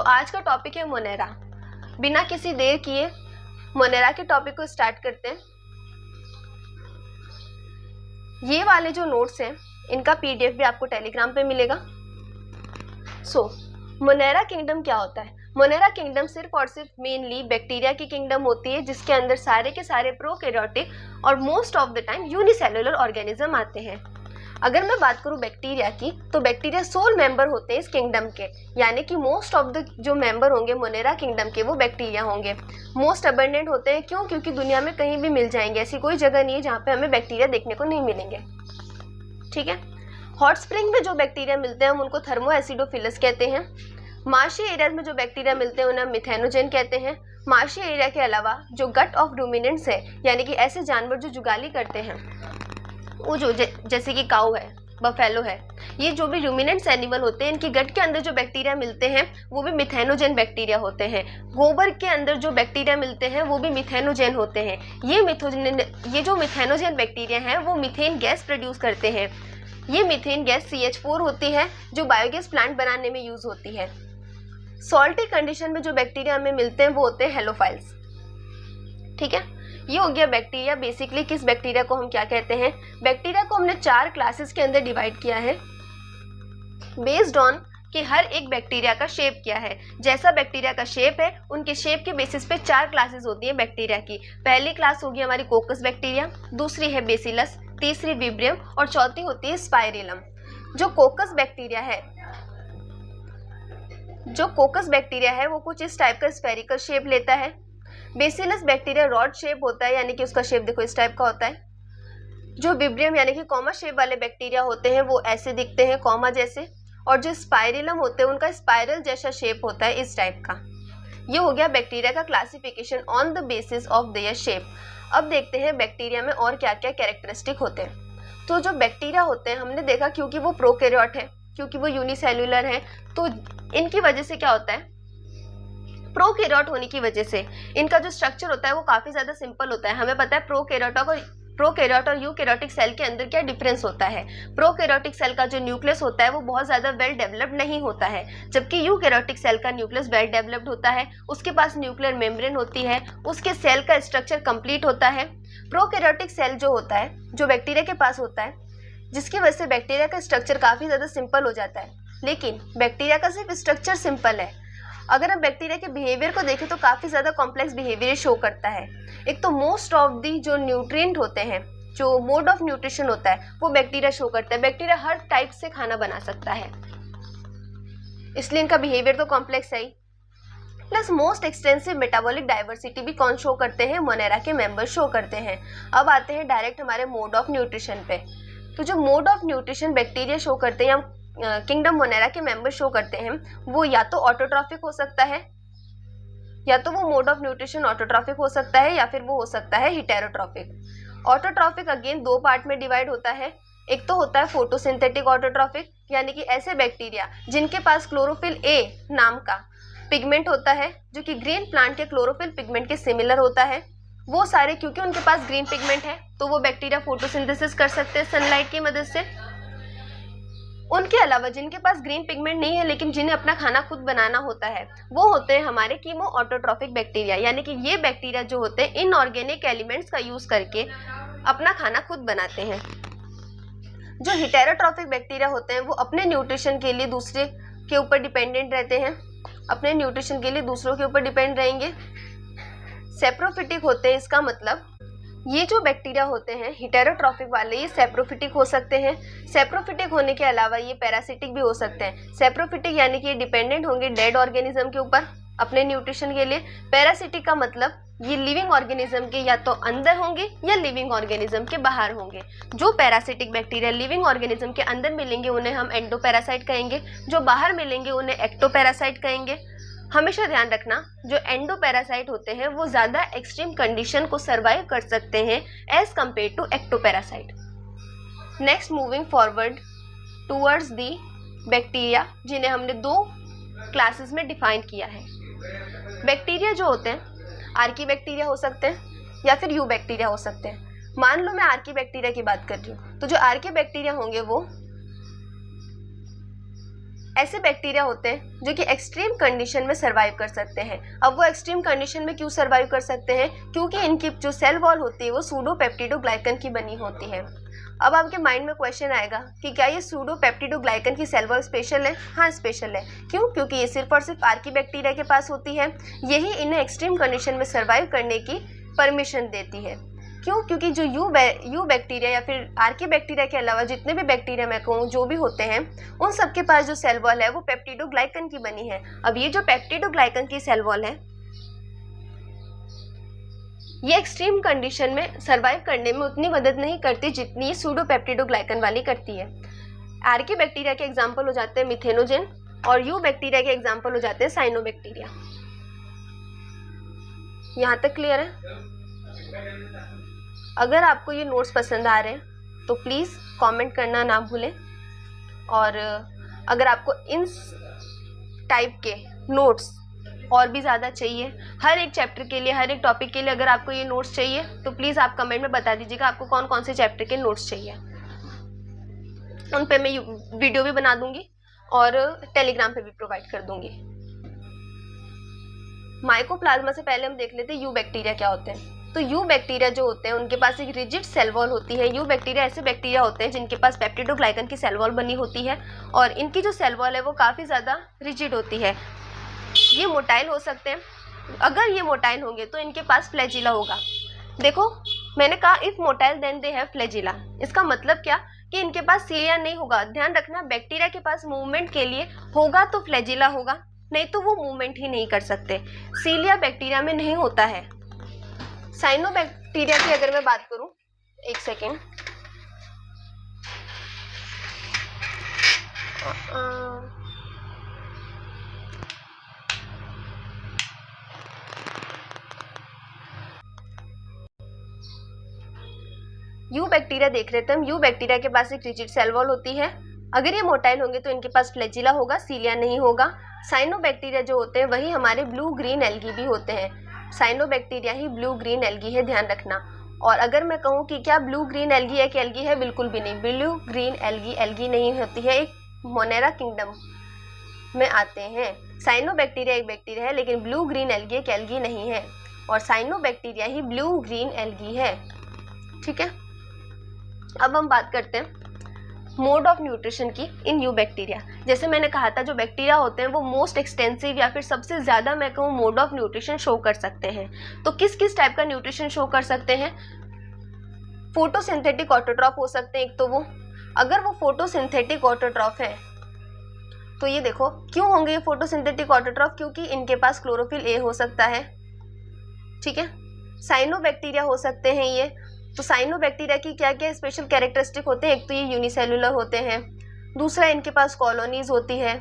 आज का टॉपिक है मोनेरा। बिना किसी देर किए मोनेरा के टॉपिक को स्टार्ट करते हैं। ये वाले जो नोट्स हैं इनका पीडीएफ भी आपको टेलीग्राम पे मिलेगा। मोनेरा किंगडम क्या होता है? मोनेरा किंगडम सिर्फ और सिर्फ मेनली बैक्टीरिया की किंगडम होती है, जिसके अंदर सारे के सारे प्रोकैरियोटिक और most of the time unicellular organism आते हैं। अगर मैं बात करूं बैक्टीरिया की, तो बैक्टीरिया सोल मेंबर होते हैं इस किंगडम के, यानी कि मोस्ट ऑफ द जो मेंबर होंगे मोनेरा किंगडम के वो बैक्टीरिया होंगे। मोस्ट अबंडेंट होते हैं, क्यों? क्योंकि दुनिया में कहीं भी मिल जाएंगे, ऐसी कोई जगह नहीं है जहाँ पे हमें बैक्टीरिया देखने को नहीं मिलेंगे। ठीक है। हॉट स्प्रिंग में जो बैक्टीरिया मिलते हैं हम उनको थर्मो एसिडोफिलस कहते हैं। मार्शी एरियाज में जो बैक्टीरिया मिलते हैं उन्हें मिथेनोजेन कहते हैं। मार्शी एरिया के अलावा जो गट ऑफ रूमिनेंट्स है, यानी कि ऐसे जानवर जो जुगाली करते हैं, वो जो जैसे कि काऊ है, बफेलो है, ये जो भी रूमिनेंट्स एनिमल होते हैं, इनकी गट के अंदर जो बैक्टीरिया मिलते हैं वो भी मिथेनोजेन बैक्टीरिया होते हैं। गोबर के अंदर जो बैक्टीरिया मिलते हैं वो भी मिथेनोजेन होते हैं। ये जो मिथेनोजेन बैक्टीरिया हैं वो मीथेन गैस प्रोड्यूस करते हैं। ये मीथेन गैस CH4 होती है जो बायोगैस प्लांट बनाने में यूज होती है। सॉल्टी कंडीशन में जो बैक्टीरिया हमें मिलते हैं वो होते हैं हेलोफाइल्स। ठीक है, ये हो गया बैक्टीरिया। बेसिकली किस बैक्टीरिया को हम क्या कहते हैं? बैक्टीरिया को हमने 4 क्लासेस के अंदर डिवाइड किया है बेस्ड ऑन कि हर एक बैक्टीरिया का शेप क्या है। जैसा बैक्टीरिया का शेप है उनके शेप के बेसिस पे 4 क्लासेस होती है बैक्टीरिया की। पहली क्लास होगी हमारी कोकस बैक्टीरिया, दूसरी है बेसिलस, तीसरी विब्रियम और चौथी होती है स्पाइरेलम। जो कोकस बैक्टीरिया है वो कुछ इस टाइप का स्फेरिकल शेप लेता है। बेसिलस बैक्टीरिया रॉड शेप होता है, यानी कि उसका शेप देखो इस टाइप का होता है। जो विब्रियम यानी कि कॉमा शेप वाले बैक्टीरिया होते हैं वो ऐसे दिखते हैं, कॉमा जैसे। और जो स्पाइरेलम होते हैं उनका स्पाइरल जैसा शेप होता है, इस टाइप का। ये हो गया बैक्टीरिया का classification on the basis of their shape. अब देखते हैं बैक्टीरिया में और क्या क्या कैरेक्टरिस्टिक होते हैं। तो जो बैक्टीरिया होते हैं हमने देखा, क्योंकि वो प्रोकैरियोट है, क्योंकि वो यूनिसेल्युलर है, तो इनकी वजह से क्या होता है, प्रोकैरियोट होने की वजह से इनका जो स्ट्रक्चर होता है वो काफी ज्यादा सिंपल होता है। हमें पता है प्रोकैरियोट और यूकैरियोटिक सेल के अंदर क्या डिफरेंस होता है। प्रोकैरियोटिक सेल का जो न्यूक्लियस होता है वो बहुत ज्यादा वेल डेवलप्ड नहीं होता है, जबकि यूकैरियोटिक सेल का न्यूक्लियस वेल डेवलप्ड होता है। उसके पास न्यूक्लियर मेम्ब्रेन होती है, उसके सेल का स्ट्रक्चर कंप्लीट होता है। प्रोकैरियोटिक सेल जो होता है, जो बैक्टीरिया के पास होता है, जिसकी वजह से बैक्टीरिया का स्ट्रक्चर काफी ज्यादा सिंपल हो जाता है। लेकिन बैक्टीरिया का सिर्फ स्ट्रक्चर सिंपल है, अगर हम बैक्टीरिया के बिहेवियर को देखें तो काफ़ी ज़्यादा कॉम्प्लेक्स बिहेवियर शो करता है। एक तो मोस्ट ऑफ दी जो न्यूट्रिएंट होते हैं, जो मोड ऑफ न्यूट्रिशन होता है, वो बैक्टीरिया शो करता है। बैक्टीरिया हर टाइप से खाना बना सकता है, इसलिए इनका बिहेवियर तो कॉम्प्लेक्स है ही। Plus most extensive metabolic diversity भी कौन शो करते हैं? मोनेरा के मेंबर शो करते हैं। अब आते हैं डायरेक्ट हमारे मोड ऑफ न्यूट्रिशन पे। तो जो mode of nutrition bacteria show करते हैं, किंगडम मोनेरा के मेंबर शो करते हैं, वो या तो ऑटोट्रॉफिक हो सकता है, या तो वो मोड ऑफ न्यूट्रिशन ऑटोट्रॉफिक हो सकता है, या फिर वो हो सकता है हिटेरोट्रॉफिक। ऑटोट्रॉफिक अगेन 2 पार्ट में डिवाइड होता है। एक तो होता है फोटोसिंथेटिक ऑटोट्रॉफिक, यानी कि ऐसे बैक्टीरिया जिनके पास क्लोरोफिल ए नाम का पिगमेंट होता है, जो कि ग्रीन प्लांट के क्लोरोफिल पिगमेंट के सिमिलर होता है। वो सारे क्योंकि उनके पास ग्रीन पिगमेंट है तो वो बैक्टीरिया फोटोसिंथेसिस कर सकते हैं सनलाइट की मदद से। उनके अलावा जिनके पास ग्रीन पिगमेंट नहीं है लेकिन जिन्हें अपना खाना खुद बनाना होता है, वो होते हैं हमारे कीमो ऑटोट्रॉफिक बैक्टीरिया, यानी कि ये बैक्टीरिया जो होते हैं इनऑर्गेनिक एलिमेंट्स का यूज करके अपना खाना खुद बनाते हैं। जो हिटेरोट्रॉफिक बैक्टीरिया होते हैं वो अपने न्यूट्रिशन के लिए दूसरे के ऊपर डिपेंडेंट रहते हैं, अपने न्यूट्रिशन के लिए दूसरों के ऊपर डिपेंड रहेंगे। सेप्रोफिटिक होते हैं, इसका मतलब ये जो बैक्टीरिया होते हैं हिटेरोट्रॉफिक वाले, ये सेप्रोफिटिक हो सकते हैं। सेप्रोफिटिक होने के अलावा ये पैरासिटिक भी हो सकते हैं। सेप्रोफिटिक यानी कि ये डिपेंडेंट होंगे डेड ऑर्गेनिज्म के ऊपर अपने न्यूट्रिशन के लिए। पैरासिटिक का मतलब ये लिविंग ऑर्गेनिज्म के या तो अंदर होंगे या लिविंग ऑर्गेनिज्म के बाहर होंगे। जो पैरासिटिक बैक्टीरिया लिविंग ऑर्गेनिज्म के अंदर मिलेंगे उन्हें हम एंडोपैरासाइट कहेंगे, जो बाहर मिलेंगे उन्हें एक्टोपैरासाइट कहेंगे। हमेशा ध्यान रखना, जो एंडोपैरासाइट होते हैं वो ज़्यादा एक्सट्रीम कंडीशन को सर्वाइव कर सकते हैं as compared to ectoparasite. Next moving forward towards the bacteria, जिन्हें हमने 2 क्लासेस में डिफाइन किया है। बैक्टीरिया जो होते हैं आर्की बैक्टीरिया हो सकते हैं या फिर यू बैक्टीरिया हो सकते हैं। मान लो मैं आर्की बैक्टीरिया की बात कर रही हूँ, तो जो आर्की बैक्टीरिया होंगे वो ऐसे बैक्टीरिया होते हैं जो कि एक्सट्रीम कंडीशन में सर्वाइव कर सकते हैं। अब वो एक्सट्रीम कंडीशन में क्यों सर्वाइव कर सकते हैं? क्योंकि इनकी जो सेल वॉल होती है वो सूडोपेप्टिडोग्लाइकन की बनी होती है। अब आपके माइंड में क्वेश्चन आएगा कि क्या ये सूडोपेप्टिडोग्लाइकन की सेल वॉल स्पेशल है? हाँ, स्पेशल है। क्यों? क्योंकि ये सिर्फ और सिर्फ आर्की बैक्टीरिया के पास होती है। यही इन्हें एक्सट्रीम कंडीशन में सर्वाइव करने की परमिशन देती है। क्यों? क्योंकि जो यू बैक्टीरिया या फिर आर्की बैक्टीरिया के अलावा जितने भी बैक्टीरिया मैं कहूँ जो भी होते हैं, उन सबके पास जो सेल वॉल है वो पेप्टिडोग्लाइकन की बनी है। अब ये जो पेप्टिडोग्लाइकन की सेल वॉल है ये एक्सट्रीम कंडीशन में सर्वाइव करने में उतनी मदद नहीं करती जितनी ये सूडोपेप्टिडोग्लाइकन वाली करती है। आर्की बैक्टीरिया के एग्जाम्पल हो जाते हैं मिथेनोजेन और यू बैक्टीरिया के एग्जाम्पल हो जाते हैं साइनोबैक्टीरिया। यहाँ तक क्लियर है? अगर आपको ये नोट्स पसंद आ रहे हैं तो प्लीज़ कमेंट करना ना भूलें, और अगर आपको इन टाइप के नोट्स और भी ज़्यादा चाहिए, हर एक चैप्टर के लिए, हर एक टॉपिक के लिए अगर आपको ये नोट्स चाहिए तो प्लीज़ आप कमेंट में बता दीजिएगा आपको कौन कौन से चैप्टर के नोट्स चाहिए। उन पे मैं वीडियो भी बना दूंगी और टेलीग्राम पे भी प्रोवाइड कर दूंगी। माइकोप्लाज्मा से पहले हम देख लेते हैं यू बैक्टीरिया क्या होते हैं। तो यू बैक्टीरिया जो होते हैं उनके पास एक रिजिड सेल वॉल होती है। यू बैक्टीरिया ऐसे बैक्टीरिया होते हैं जिनके पास पेप्टिडोग्लाइकन की सेल वॉल बनी होती है और इनकी जो सेल वॉल है वो काफ़ी ज़्यादा रिजिड होती है। ये मोटाइल हो सकते हैं। अगर ये मोटाइल होंगे तो इनके पास फ्लैजिला होगा। देखो मैंने कहा if motile then they have flagella. इसका मतलब क्या कि इनके पास सीलिया नहीं होगा। ध्यान रखना, बैक्टीरिया के पास मूवमेंट के लिए होगा तो फ्लैजिला होगा, नहीं तो वो मूवमेंट ही नहीं कर सकते। सीलिया बैक्टीरिया में नहीं होता है। साइनोबैक्टीरिया की अगर मैं बात करूं, एक सेकेंड, यू बैक्टीरिया देख रहे थे हम। यू बैक्टीरिया के पास एक रिजिड सेल वॉल होती है। अगर ये मोटाइल होंगे तो इनके पास फ्लैजिला होगा, सीलिया नहीं होगा। साइनोबैक्टीरिया जो होते हैं वही हमारे ब्लू ग्रीन एल्गी भी होते हैं। साइनोबैक्टीरिया ही ब्लू ग्रीन एल्गी है, ध्यान रखना। और अगर मैं कहूँ कि क्या ब्लू ग्रीन एल्गी एक एल्गी है, बिल्कुल भी नहीं। ब्लू ग्रीन एल्गी नहीं होती है, एक मोनेरा किंगडम में आते हैं। साइनोबैक्टीरिया एक बैक्टीरिया है लेकिन ब्लू ग्रीन एल्गी एक एल्गी नहीं है, और साइनोबैक्टीरिया ही ब्लू ग्रीन एल्गी है। ठीक है, अब हम बात करते हैं मोड ऑफ न्यूट्रिशन की इन यू बैक्टीरिया। जैसे मैंने कहा था जो बैक्टीरिया होते हैं वो मोस्ट एक्सटेंसिव या फिर सबसे ज़्यादा मैं कहूँ मोड ऑफ न्यूट्रिशन शो कर सकते हैं। तो किस किस टाइप का न्यूट्रिशन शो कर सकते हैं? फोटोसिंथेटिक ऑटोट्रॉफ हो सकते हैं एक तो वो। अगर वो फोटोसिंथेटिक ऑटोट्रॉफ है तो ये देखो क्यों होंगे ये फोटोसिंथेटिक ऑटोट्रॉफ, क्योंकि इनके पास क्लोरोफिल ए हो सकता है। ठीक है, साइनोबैक्टीरिया हो सकते हैं ये। तो साइनोबैक्टीरिया की क्या क्या स्पेशल कैरेक्टरिस्टिक होते हैं? एक तो ये यूनिसेलुलर होते हैं, दूसरा इनके पास कॉलोनीज होती है,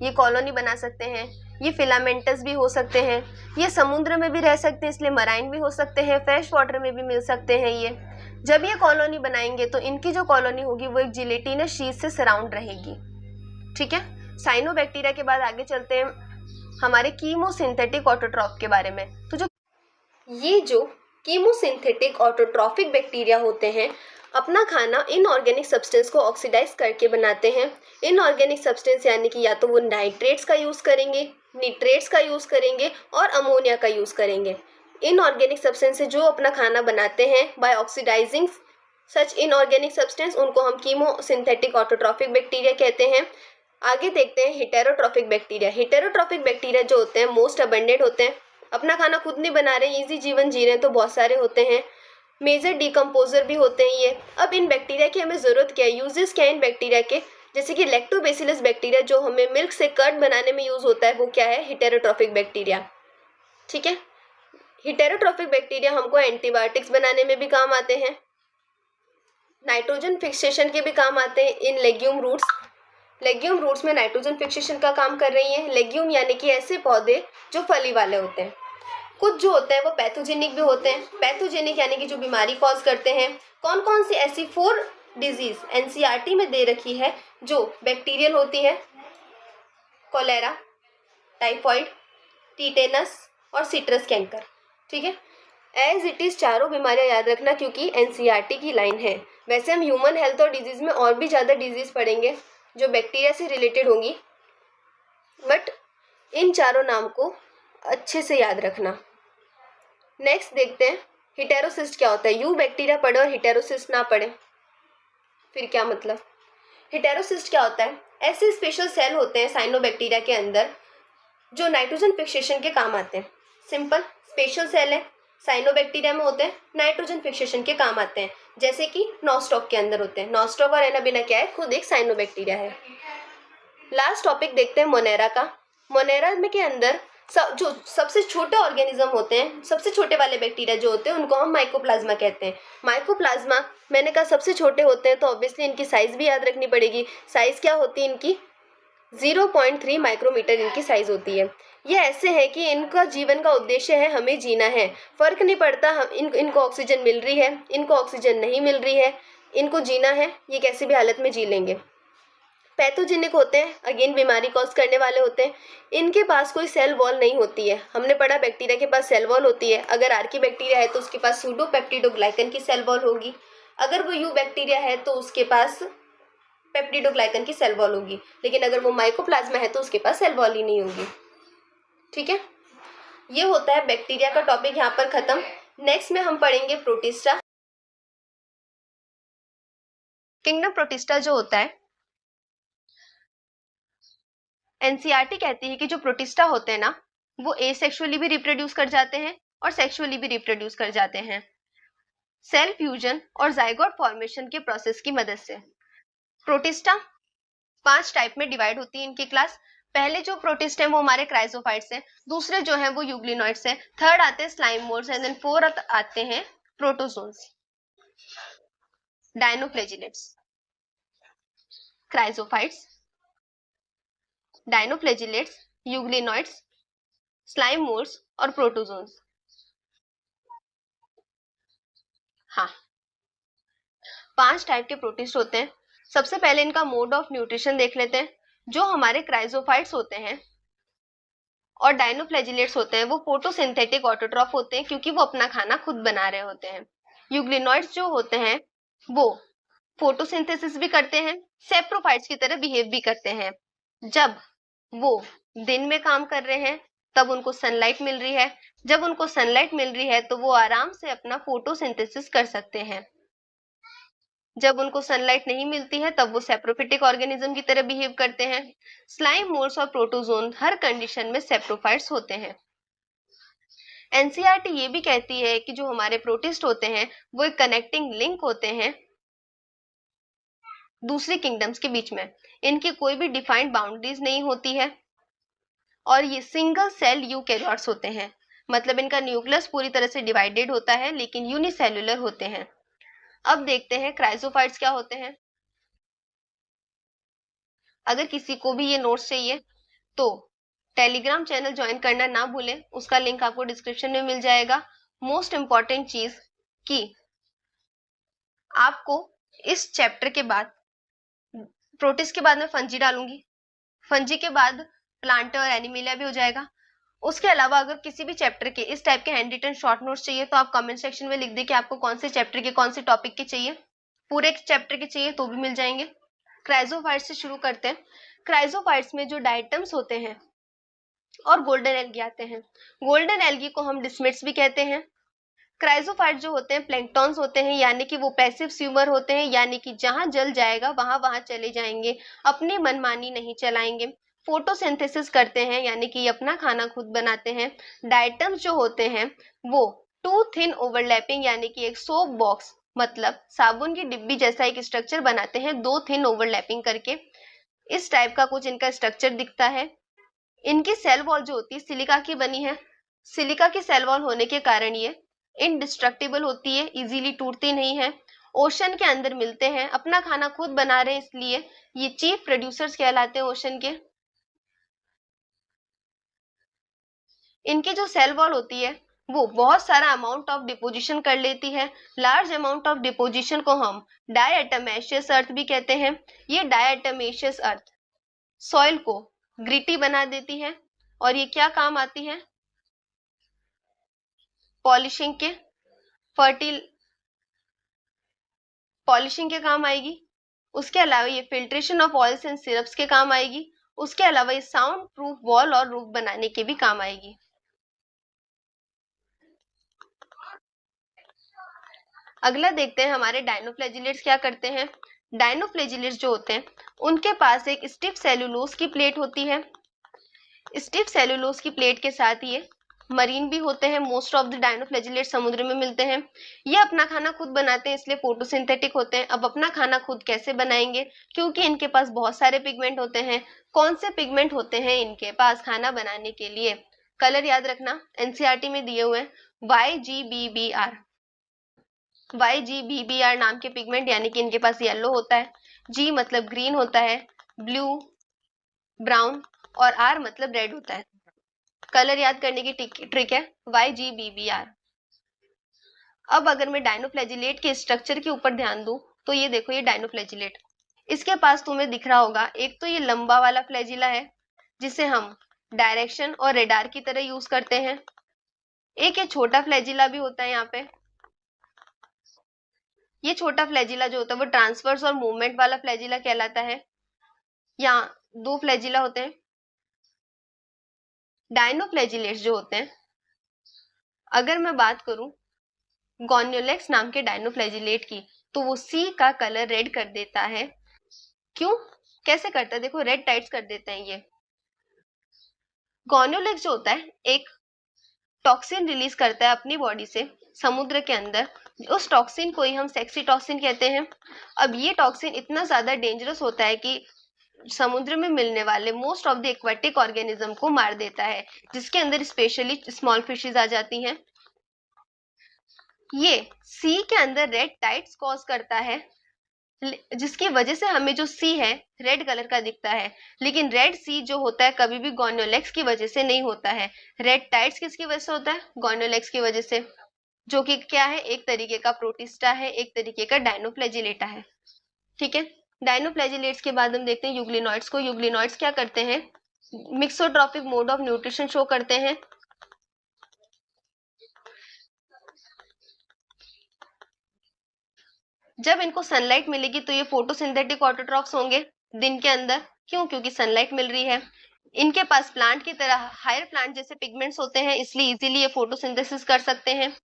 ये कॉलोनी बना सकते हैं। ये फिलामेंटस भी हो सकते हैं, ये समुद्र में भी रह सकते हैं इसलिए मराइन भी हो सकते हैं, फ्रेश वाटर में भी मिल सकते हैं। ये जब ये कॉलोनी बनाएंगे तो इनकी जो कॉलोनी होगी वो एक जिलेटिनस शीट से सराउंड रहेगी। ठीक है, साइनोबैक्टीरिया के बाद आगे चलते हैं हमारे कीमोसिंथेटिक ऑटोट्रॉफ के बारे में। तो जो कीमोसिंथेटिक ऑटोट्रॉफिक बैक्टीरिया होते हैं अपना खाना इनऑर्गेनिक सब्सटेंस को ऑक्सीडाइज करके बनाते हैं। इनऑर्गेनिक सब्सटेंस यानी कि या तो वो नाइट्रेट्स का यूज़ करेंगे, निट्रेट्स का यूज़ करेंगे और अमोनिया का यूज़ करेंगे। इनऑर्गेनिक सब्सटेंस से जो अपना खाना बनाते हैं बाय ऑक्सीडाइजिंग सच इनऑर्गेनिक सब्सटेंस, उनको हम कीमोसिंथेटिक ऑटोट्रॉफिक बैक्टीरिया कहते हैं। आगे देखते हैं हेटेरोट्रॉफिक बैक्टीरिया। हेटेरोट्रॉफिक बैक्टीरिया जो होते हैं मोस्ट अबंडेंट होते हैं, अपना खाना खुद नहीं बना रहे, इजी जीवन जी रहे हैं तो बहुत सारे होते हैं। मेजर डिकम्पोजर भी होते हैं ये। अब इन बैक्टीरिया की हमें ज़रूरत क्या है, यूजेस क्या है इन बैक्टीरिया के? जैसे कि लैक्टोबैसिलस बैक्टीरिया जो हमें मिल्क से कर्ड बनाने में यूज़ होता है वो क्या है? Heterotrophic bacteria. ठीक है, हेटेरोट्रॉफिक बैक्टीरिया हमको एंटीबायोटिक्स बनाने में भी काम आते हैं, नाइट्रोजन फिक्सेशन के भी काम आते हैं इन लेग्यूम रूट्स। लेग्यूम रूट्स में नाइट्रोजन फिक्सेशन का काम कर रही हैं। लेग्यूम यानी कि ऐसे पौधे जो फली वाले होते हैं। कुछ जो होते हैं वो पैथोजेनिक भी होते हैं। पैथोजेनिक यानी कि जो बीमारी कॉज करते हैं। कौन कौन सी ऐसी 4 डिजीज एनसीईआरटी में दे रखी है जो बैक्टीरियल होती है? कोलेरा, टाइफॉइड, टीटेनस और सिट्रस कैंकर। ठीक है, एज इट इज़ चारों बीमारियां याद रखना क्योंकि एनसीईआरटी की लाइन है। वैसे हम ह्यूमन हेल्थ और डिजीज़ में और भी ज़्यादा डिजीज़ पढ़ेंगे जो बैक्टीरिया से रिलेटेड होंगी, बट इन चारों नाम को अच्छे से याद रखना। नेक्स्ट देखते हैं हिटेरोसिस्ट क्या होता है। यू बैक्टीरिया पढ़े और हिटेरोसिस्ट ना पढ़े फिर क्या मतलब। हिटेरोसिस्ट क्या होता है, ऐसे स्पेशल सेल होते हैं साइनोबैक्टीरिया के अंदर जो नाइट्रोजन फिक्सेशन के काम आते हैं। सिंपल स्पेशल सेल है, साइनोबैक्टीरिया में होते हैं, नाइट्रोजन फिक्सेशन के काम आते हैं, जैसे कि नॉस्टॉक के अंदर होते हैं। नॉस्टॉक और एनाबिना क्या है, खुद एक साइनोबैक्टीरिया है। लास्ट टॉपिक देखते हैं मोनेरा का। मोनेरा में के अंदर जो सबसे छोटे ऑर्गेनिज्म होते हैं, सबसे छोटे वाले बैक्टीरिया जो होते हैं उनको हम माइकोप्लाज्मा कहते हैं। माइकोप्लाज्मा मैंने कहा सबसे छोटे होते हैं तो ऑब्वियसली इनकी साइज भी याद रखनी पड़ेगी। साइज क्या होती है इनकी, 0.3 माइक्रोमीटर इनकी साइज होती है। ये ऐसे है कि इनका जीवन का उद्देश्य है हमें जीना है, फर्क नहीं पड़ता हम इनको ऑक्सीजन मिल रही है, इनको ऑक्सीजन नहीं मिल रही है, इनको जीना है, ये कैसी भी हालत में जी लेंगे। पैथोजेनिक होते हैं, अगेन बीमारी कॉज करने वाले होते हैं। इनके पास कोई सेल वॉल नहीं होती है। हमने पढ़ा बैक्टीरिया के पास सेल वॉल होती है। अगर आर्की बैक्टीरिया है तो उसके पास सूडोपेप्टिडोग्लाइकन की सेल वॉल होगी। अगर वो यू बैक्टीरिया है तो उसके पास पेप्टिडोग्लाइकन की सेल वॉल होगी। लेकिन अगर वो माइकोप्लाज्मा है तो उसके पास सेल वॉल ही नहीं होगी। ठीक है, ये होता है बैक्टीरिया का टॉपिक यहाँ पर खत्म। नेक्स्ट में हम पढ़ेंगे प्रोटिस्टा। किंगडम प्रोटिस्टा जो होता है, एनसीईआरटी कहती है कि जो प्रोटिस्टा होते हैं ना वो एसेक्सुअली भी रिप्रोड्यूस कर जाते हैं और सेक्सुअली भी रिप्रोड्यूस कर जाते हैं सेल फ्यूजन और जाइगोट फॉर्मेशन के प्रोसेस की मदद से। प्रोटिस्टा 5 टाइप में डिवाइड होती है इनकी क्लास। पहले जो प्रोटिस्ट है वो हमारे क्राइजोफाइट्स हैं, दूसरे जो है वो यूग्लिनॉइड्स हैं, थर्ड आते हैं स्लाइमोर्स एंड देन फोर्थ आते हैं protozoans. Dinoflagellates, chrysophytes, dinoflagellates, euglenoids, स्लाइमोर्स और प्रोटोजोन्स। हाँ, 5 टाइप के प्रोटिस्ट होते हैं। सबसे पहले इनका मोड ऑफ न्यूट्रिशन देख लेते हैं। जो हमारे क्राइजोफाइट्स होते हैं और डायनोफ्लेजिलेट्स होते हैं वो फोटोसिंथेटिक ऑटोट्रॉफ होते हैं क्योंकि वो अपना खाना खुद बना रहे होते हैं। यूग्लिनॉइड्स जो होते हैं वो फोटोसिंथेसिस भी करते हैं, सेप्रोफाइट्स की तरह बिहेव भी करते हैं। जब वो दिन में काम कर रहे हैं तब उनको सनलाइट मिल रही है, जब उनको सनलाइट मिल रही है तो वो आराम से अपना फोटोसिंथेसिस कर सकते हैं। जब उनको सनलाइट नहीं मिलती है तब वो सेप्रोफिटिक ऑर्गेनिज्म की तरह बिहेव करते हैं। स्लाइम मोल्स और प्रोटोजोन हर कंडीशन में सेप्रोफाइट्स होते हैं। एनसीईआरटी ये भी कहती है कि जो हमारे प्रोटिस्ट होते हैं वो एक कनेक्टिंग लिंक होते हैं दूसरी किंगडम्स के बीच में। इनकी कोई भी डिफाइंड बाउंड्रीज नहीं होती है और ये सिंगल सेल यूकैरियोट्स होते हैं, मतलब इनका न्यूक्लियस पूरी तरह से डिवाइडेड होता है लेकिन यूनिसेल्युलर होते हैं। अब देखते हैं क्राइजोफाइट्स क्या होते हैं। अगर किसी को भी ये नोट्स चाहिए तो टेलीग्राम चैनल ज्वाइन करना ना भूलें, उसका लिंक आपको डिस्क्रिप्शन में मिल जाएगा। मोस्ट इंपॉर्टेंट चीज कि आपको इस चैप्टर के बाद, प्रोटिस्ट के बाद मैं फंजी डालूंगी, फंजी के बाद प्लांट और एनिमेलिया भी हो जाएगा। उसके अलावा अगर किसी भी चैप्टर के इस टाइप के हैंड रिटन शॉर्ट नोट्स चाहिए तो आप कमेंट सेक्शन में लिख दें कि आपको कौन से चैप्टर के कौन से टॉपिक के चाहिए। पूरे चैप्टर के चाहिए तो भी मिल जाएंगे। क्राइजोफाइट्स से शुरू करते हैं। क्राइजोफाइट्स में जो डायटम्स होते हैं और गोल्डन एल्गी आते हैं। गोल्डन एल्गी को हम डिस्मिट्स भी कहते हैं। क्राइजोफाइट जो होते हैं प्लैंक्टॉन्स होते हैं, यानी कि वो पैसिव स्विमर होते हैं, यानी कि जहां जल जाएगा वहां वहां चले जाएंगे, अपनी मनमानी नहीं चलाएंगे। फोटोसिंथेसिस करते हैं यानी कि अपना खाना खुद बनाते हैं। डायटम्स जो होते हैं वो टू थिन ओवरलैपिंग यानी कि एक सोप बॉक्स मतलब साबुन की डिब्बी जैसा एक स्ट्रक्चर बनाते हैं, 2 थिन ओवरलैपिंग करके। इस टाइप का कुछ इनका स्ट्रक्चर दिखता है। इनकी सेल वॉल जो होती है सिलिका की बनी है। सिलिका की सेल वॉल होने के कारण ये इनडिस्ट्रक्टिबल होती है, इजीली टूटती नहीं है। ओशन के अंदर मिलते हैं, अपना खाना खुद बना रहे हैं, इसलिए ये चीफ प्रोड्यूसर्स कहलाते हैं ओशन के। इनकी जो सेल वॉल होती है वो बहुत सारा अमाउंट ऑफ डिपोजिशन कर लेती है। लार्ज अमाउंट ऑफ डिपोजिशन को हम डायएटमेशियस अर्थ भी कहते हैं। ये डायएटमेशियस अर्थ सॉइल को ग्रिटी बना देती है और ये क्या काम आती है, पॉलिशिंग के पॉलिशिंग के काम आएगी। उसके अलावा ये filtration of oils and syrups के काम आएगी उसके अलावा ये साउंड प्रूफ वॉल और रूफ बनाने के भी काम आएगी। अगला देखते हैं हमारे डायनोफ्लैजिलेट्स क्या करते हैं। डायनोफ्लैजिलेट्स जो होते हैं उनके पास एक स्टिफ सेलुलोज की प्लेट होती है। स्टिफ सेलुलोज की प्लेट के साथ ये मरीन भी होते हैं। मोस्ट ऑफ द डायनोफ्लैजिलेट समुद्र में मिलते हैं। ये अपना खाना खुद बनाते हैं, इसलिए फोटोसिंथेटिक होते हैं। अब अपना खाना खुद कैसे बनाएंगे, क्योंकि इनके पास बहुत सारे पिगमेंट होते हैं। कौन से पिगमेंट होते हैं इनके पास खाना बनाने के लिए? कलर याद रखना, एनसीईआरटी में दिए हुए हैं, YGBBR। YGBBR नाम के पिगमेंट, यानी कि इनके पास येलो होता है, G मतलब ग्रीन होता है, ब्लू, ब्राउन और R मतलब रेड होता है। कलर याद करने की ट्रिक है YGBBR। अब अगर मैं डायनोफ्लैजिलेट के स्ट्रक्चर के ऊपर ध्यान दूं तो ये देखो, ये डायनोफ्लैजिलेट, इसके पास तुम्हें दिख रहा होगा एक तो ये लंबा वाला फ्लैजिला है जिसे हम डायरेक्शन और रेडार की तरह यूज करते हैं। एक ये छोटा फ्लैजिला भी होता है यहाँ पे। ये छोटा फ्लैजिला जो होता है वो ट्रांसवर्स और मूवमेंट वाला फ्लैजिला कहलाता है। यहाँ दो फ्लैजिला होते हैं। डायनोफ्लैजिलेट्स जो होते हैं, अगर मैं बात करूं गोन्योलेक्स नाम के डायनोफ्लैजिलेट की, तो वो सी का कलर रेड कर देता है। क्यों, कैसे करता है? देखो, रेड टाइट्स कर देते हैं ये। गोन्योलेक्स जो होता है एक टॉक्सिन रिलीज करता है अपनी बॉडी से समुद्र के अंदर। उस टॉक्सिन को ही हम सेक्सी टॉक्सिन कहते हैं। अब ये टॉक्सिन इतना ज्यादा डेंजरस होता है कि समुद्र में मिलने वाले most of the aquatic organism को मार देता है, जिसके अंदर स्पेशली स्मॉल फिशेज आ जाती हैं। ये सी के अंदर रेड टाइट्स कॉज करता है, जिसकी वजह से हमें जो सी है रेड कलर का दिखता है। लेकिन रेड सी जो होता है कभी भी गोन्योलेक्स की वजह से नहीं होता है। रेड टाइट्स किसकी वजह से होता है? गोन्योलेक्स की वजह से, जो कि क्या है, एक तरीके का प्रोटिस्टा है, एक तरीके का डायनोफ्लैजिलेटा है। ठीक है, डायनोफ्लैजिलेट्स के बाद हम देखते हैं यूग्लिनॉइड्स को। यूग्लिनॉइड्स क्या करते हैं? Mixotrophic mode of nutrition show करते हैं। जब इनको सनलाइट मिलेगी तो ये फोटोसिंथेटिक ऑटोट्रॉफ्स होंगे दिन के अंदर। क्यों? क्योंकि सनलाइट मिल रही है। इनके पास प्लांट की तरह हायर प्लांट जैसे पिगमेंट्स होते हैं, इसलिए इजीली ये फोटोसिंथेसिस कर सकते हैं।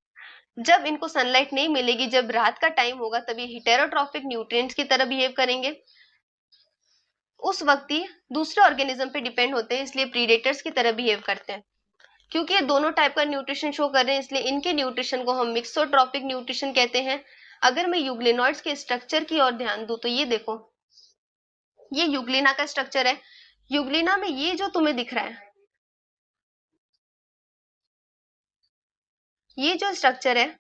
जब इनको सनलाइट नहीं मिलेगी, जब रात का टाइम होगा, तब ये हेटेरोट्रॉफिक न्यूट्रिएंट्स की तरह बिहेव करेंगे। उस वक्त ही दूसरे ऑर्गेनिज्म पे डिपेंड होते हैं, इसलिए प्रीडेटर्स की तरह बिहेव करते हैं। क्योंकि ये दोनों टाइप का न्यूट्रिशन शो कर रहे हैं, इसलिए इनके न्यूट्रिशन को हम मिक्सोट्रॉपिक न्यूट्रिशन कहते हैं। अगर मैं यूग्लिनॉइड्स के स्ट्रक्चर की ओर ध्यान दूं तो ये देखो, ये यूग्लिना का स्ट्रक्चर है। यूग्लिना में ये जो तुम्हें दिख रहा है, ये जो स्ट्रक्चर है,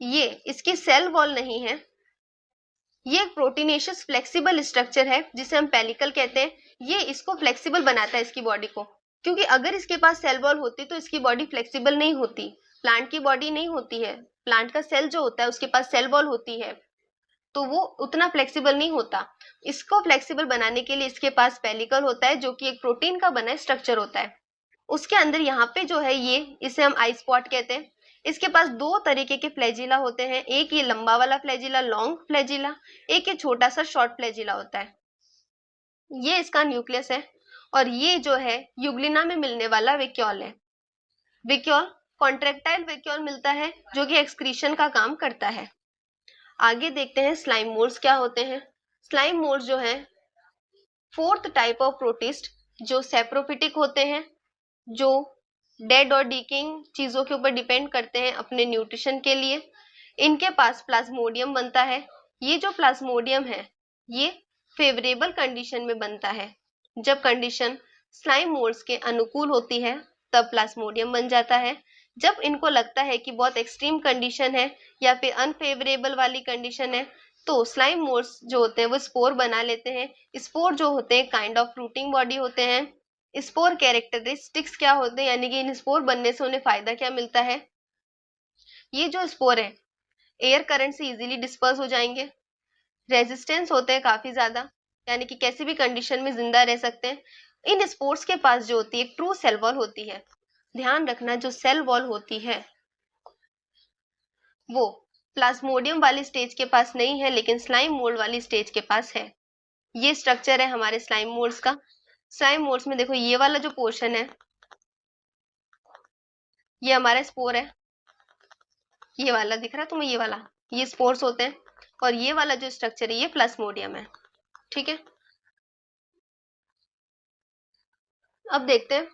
ये इसकी सेल वॉल नहीं है। ये एक प्रोटीनेशियस फ्लेक्सिबल स्ट्रक्चर है जिसे हम पेलिकल कहते हैं। ये इसको फ्लेक्सिबल बनाता है, इसकी बॉडी को। क्योंकि अगर इसके पास सेल वॉल होती तो इसकी बॉडी फ्लेक्सिबल नहीं होती। प्लांट की बॉडी नहीं होती है, प्लांट का सेल जो होता है उसके पास सेल वॉल होती है, तो वो उतना फ्लेक्सिबल नहीं होता। इसको फ्लेक्सिबल बनाने के लिए इसके पास पेलिकल होता है, जो कि एक प्रोटीन का बना स्ट्रक्चर होता है। उसके अंदर यहाँ पे जो है, ये इसे हम आई स्पॉट कहते हैं। इसके पास दो तरीके के फ्लैजिला होते हैं, एक ये लंबा वाला फ्लैजिला, लॉन्ग फ्लैजिला, एक ये छोटा सा शॉर्ट फ्लैजिला होता है। ये इसका न्यूक्लियस है। और ये जो है यूग्लिना में मिलने वाला वेक्यूल है। वेक्यूल कॉन्ट्रेक्टाइल वेक्यूल मिलता है, जो कि एक्सक्रीशन का काम करता है। आगे देखते हैं स्लाइम मोल्ड्स क्या होते हैं। स्लाइम मोल्ड्स जो है फोर्थ टाइप ऑफ प्रोटिस्ट, जो सेप्रोफिटिक होते हैं, जो डेड और डीकिंग चीजों के ऊपर डिपेंड करते हैं अपने न्यूट्रिशन के लिए। इनके पास प्लाज्मोडियम बनता है। ये जो प्लाज्मोडियम है, ये फेवरेबल कंडीशन में बनता है। जब कंडीशन स्लाइम मोल्ड्स के अनुकूल होती है, तब प्लाज्मोडियम बन जाता है। जब इनको लगता है कि बहुत एक्सट्रीम कंडीशन है या फिर अनफेवरेबल वाली कंडीशन है, तो स्लाइम मोल्ड्स जो होते हैं वो स्पोर बना लेते हैं। स्पोर जो होते हैं काइंड ऑफ फ्रूटिंग बॉडी होते हैं। स्पोर कैरेक्टरिस्टिक्स क्या होते हैं, यानी कि इन स्पोर बनने से उन्हें फायदा क्या मिलता है? ये जो स्पोर है एयर करंट से इजीली डिस्पर्स हो जाएंगे, रेजिस्टेंस होते हैं काफी ज्यादा, यानी कि कैसी भी कंडीशन में जिंदा रह सकते हैं। इन स्पोर्स के पास जो होती है एक ट्रू सेल वॉल होती है। ध्यान रखना, जो सेल वॉल होती है वो प्लाज्मोडियम वाली स्टेज के पास नहीं है, लेकिन स्लाइम मोल्ड वाली स्टेज के पास है। ये स्ट्रक्चर है हमारे स्लाइम मोल्ड्स का। स्टाइमोर्स में देखो ये वाला जो पोर्शन है ये हमारा स्पोर है, ये वाला दिख रहा है तुम्हें, ये वाला, ये स्पोर्स होते हैं। और ये वाला जो स्ट्रक्चर है ये प्लाज्मोडियम है, ठीक है। अब देखते हैं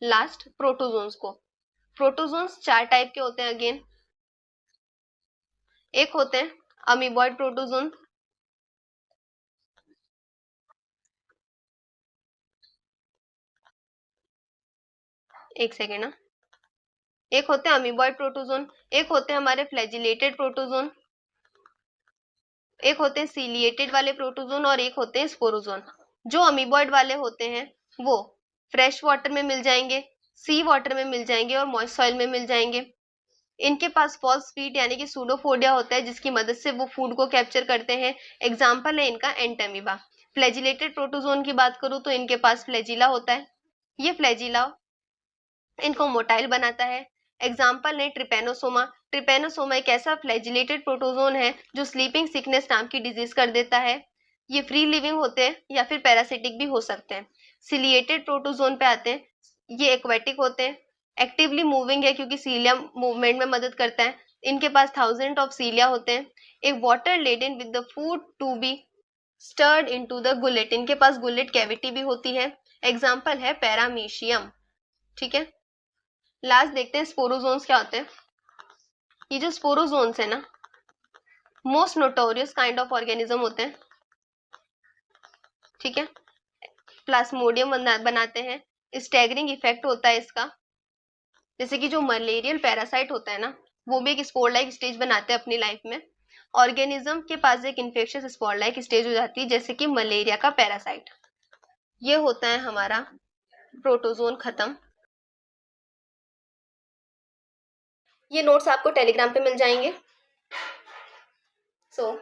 लास्ट प्रोटोजोन्स को। प्रोटोजोन्स 4 टाइप के होते हैं अगेन। एक होते हैं अमीबॉइड प्रोटोजोन, एक सेकेंड ना, एक होते हैं अमीबॉइड प्रोटोजोन, एक होते हैं हमारे फ्लैजिलेटेड प्रोटोजोन, एक होते हैं सीलिएटेड वाले प्रोटोजोन और एक होते हैं स्पोरोजोन। जो अमीबॉइड वाले होते हैं वो फ्रेश वाटर में मिल जाएंगे, सी वाटर में मिल जाएंगे और मॉइस्ट सॉइल में मिल जाएंगे। इनके पास फॉल्स फीट यानी कि सूडोफोडिया होता है जिसकी मदद से वो फूड को कैप्चर करते हैं। एग्जाम्पल है इनका एंटमीबा। फ्लैजिलेटेड प्रोटोजोन की बात करूं तो इनके पास फ्लैजिला होता है, ये फ्लैजिला इनको मोटाइल बनाता है। एग्जाम्पल है ट्रिपेनोसोमा। ट्रिपेनोसोमा एक ऐसा फ्लैजिलेटेड प्रोटोजोन है जो स्लीपिंग सिकनेस नाम की डिजीज कर देता है। ये फ्री लिविंग होते हैं या फिर पैरासिटिक भी हो सकते हैं। सिलिएटेड प्रोटोजोन पे आते हैं, ये एक्वेटिक होते हैं, एक्टिवली मूविंग है क्योंकि सीलिया मूवमेंट में मदद करता है। इनके पास 1000 ऑफ सीलिया होते हैं। एक water laden with the food to be stirred into the gullet, इनके पास गुलेट कैविटी भी होती है। एग्जाम्पल है पैरामीशियम, ठीक है। लास्ट देखते हैं स्पोरोजोन्स क्या होते हैं। ये जो स्पोरोजोन्स है ना most notorious kind of organism होते हैं, ठीक है। प्लाज्मोडियम बनाते हैं, स्टैगरिंग इफेक्ट होता है इसका। जैसे कि जो मलेरियल पैरासाइट होता है ना वो भी एक स्पोर लाइक स्टेज बनाते हैं अपनी लाइफ में। ऑर्गेनिज्म के पास एक इन्फेक्शियस स्पोर लाइक स्टेज हो जाती है जैसे कि मलेरिया का पैरासाइट। ये होता है हमारा प्रोटोजोन खत्म। ये नोट्स आपको टेलीग्राम पे मिल जाएंगे। सो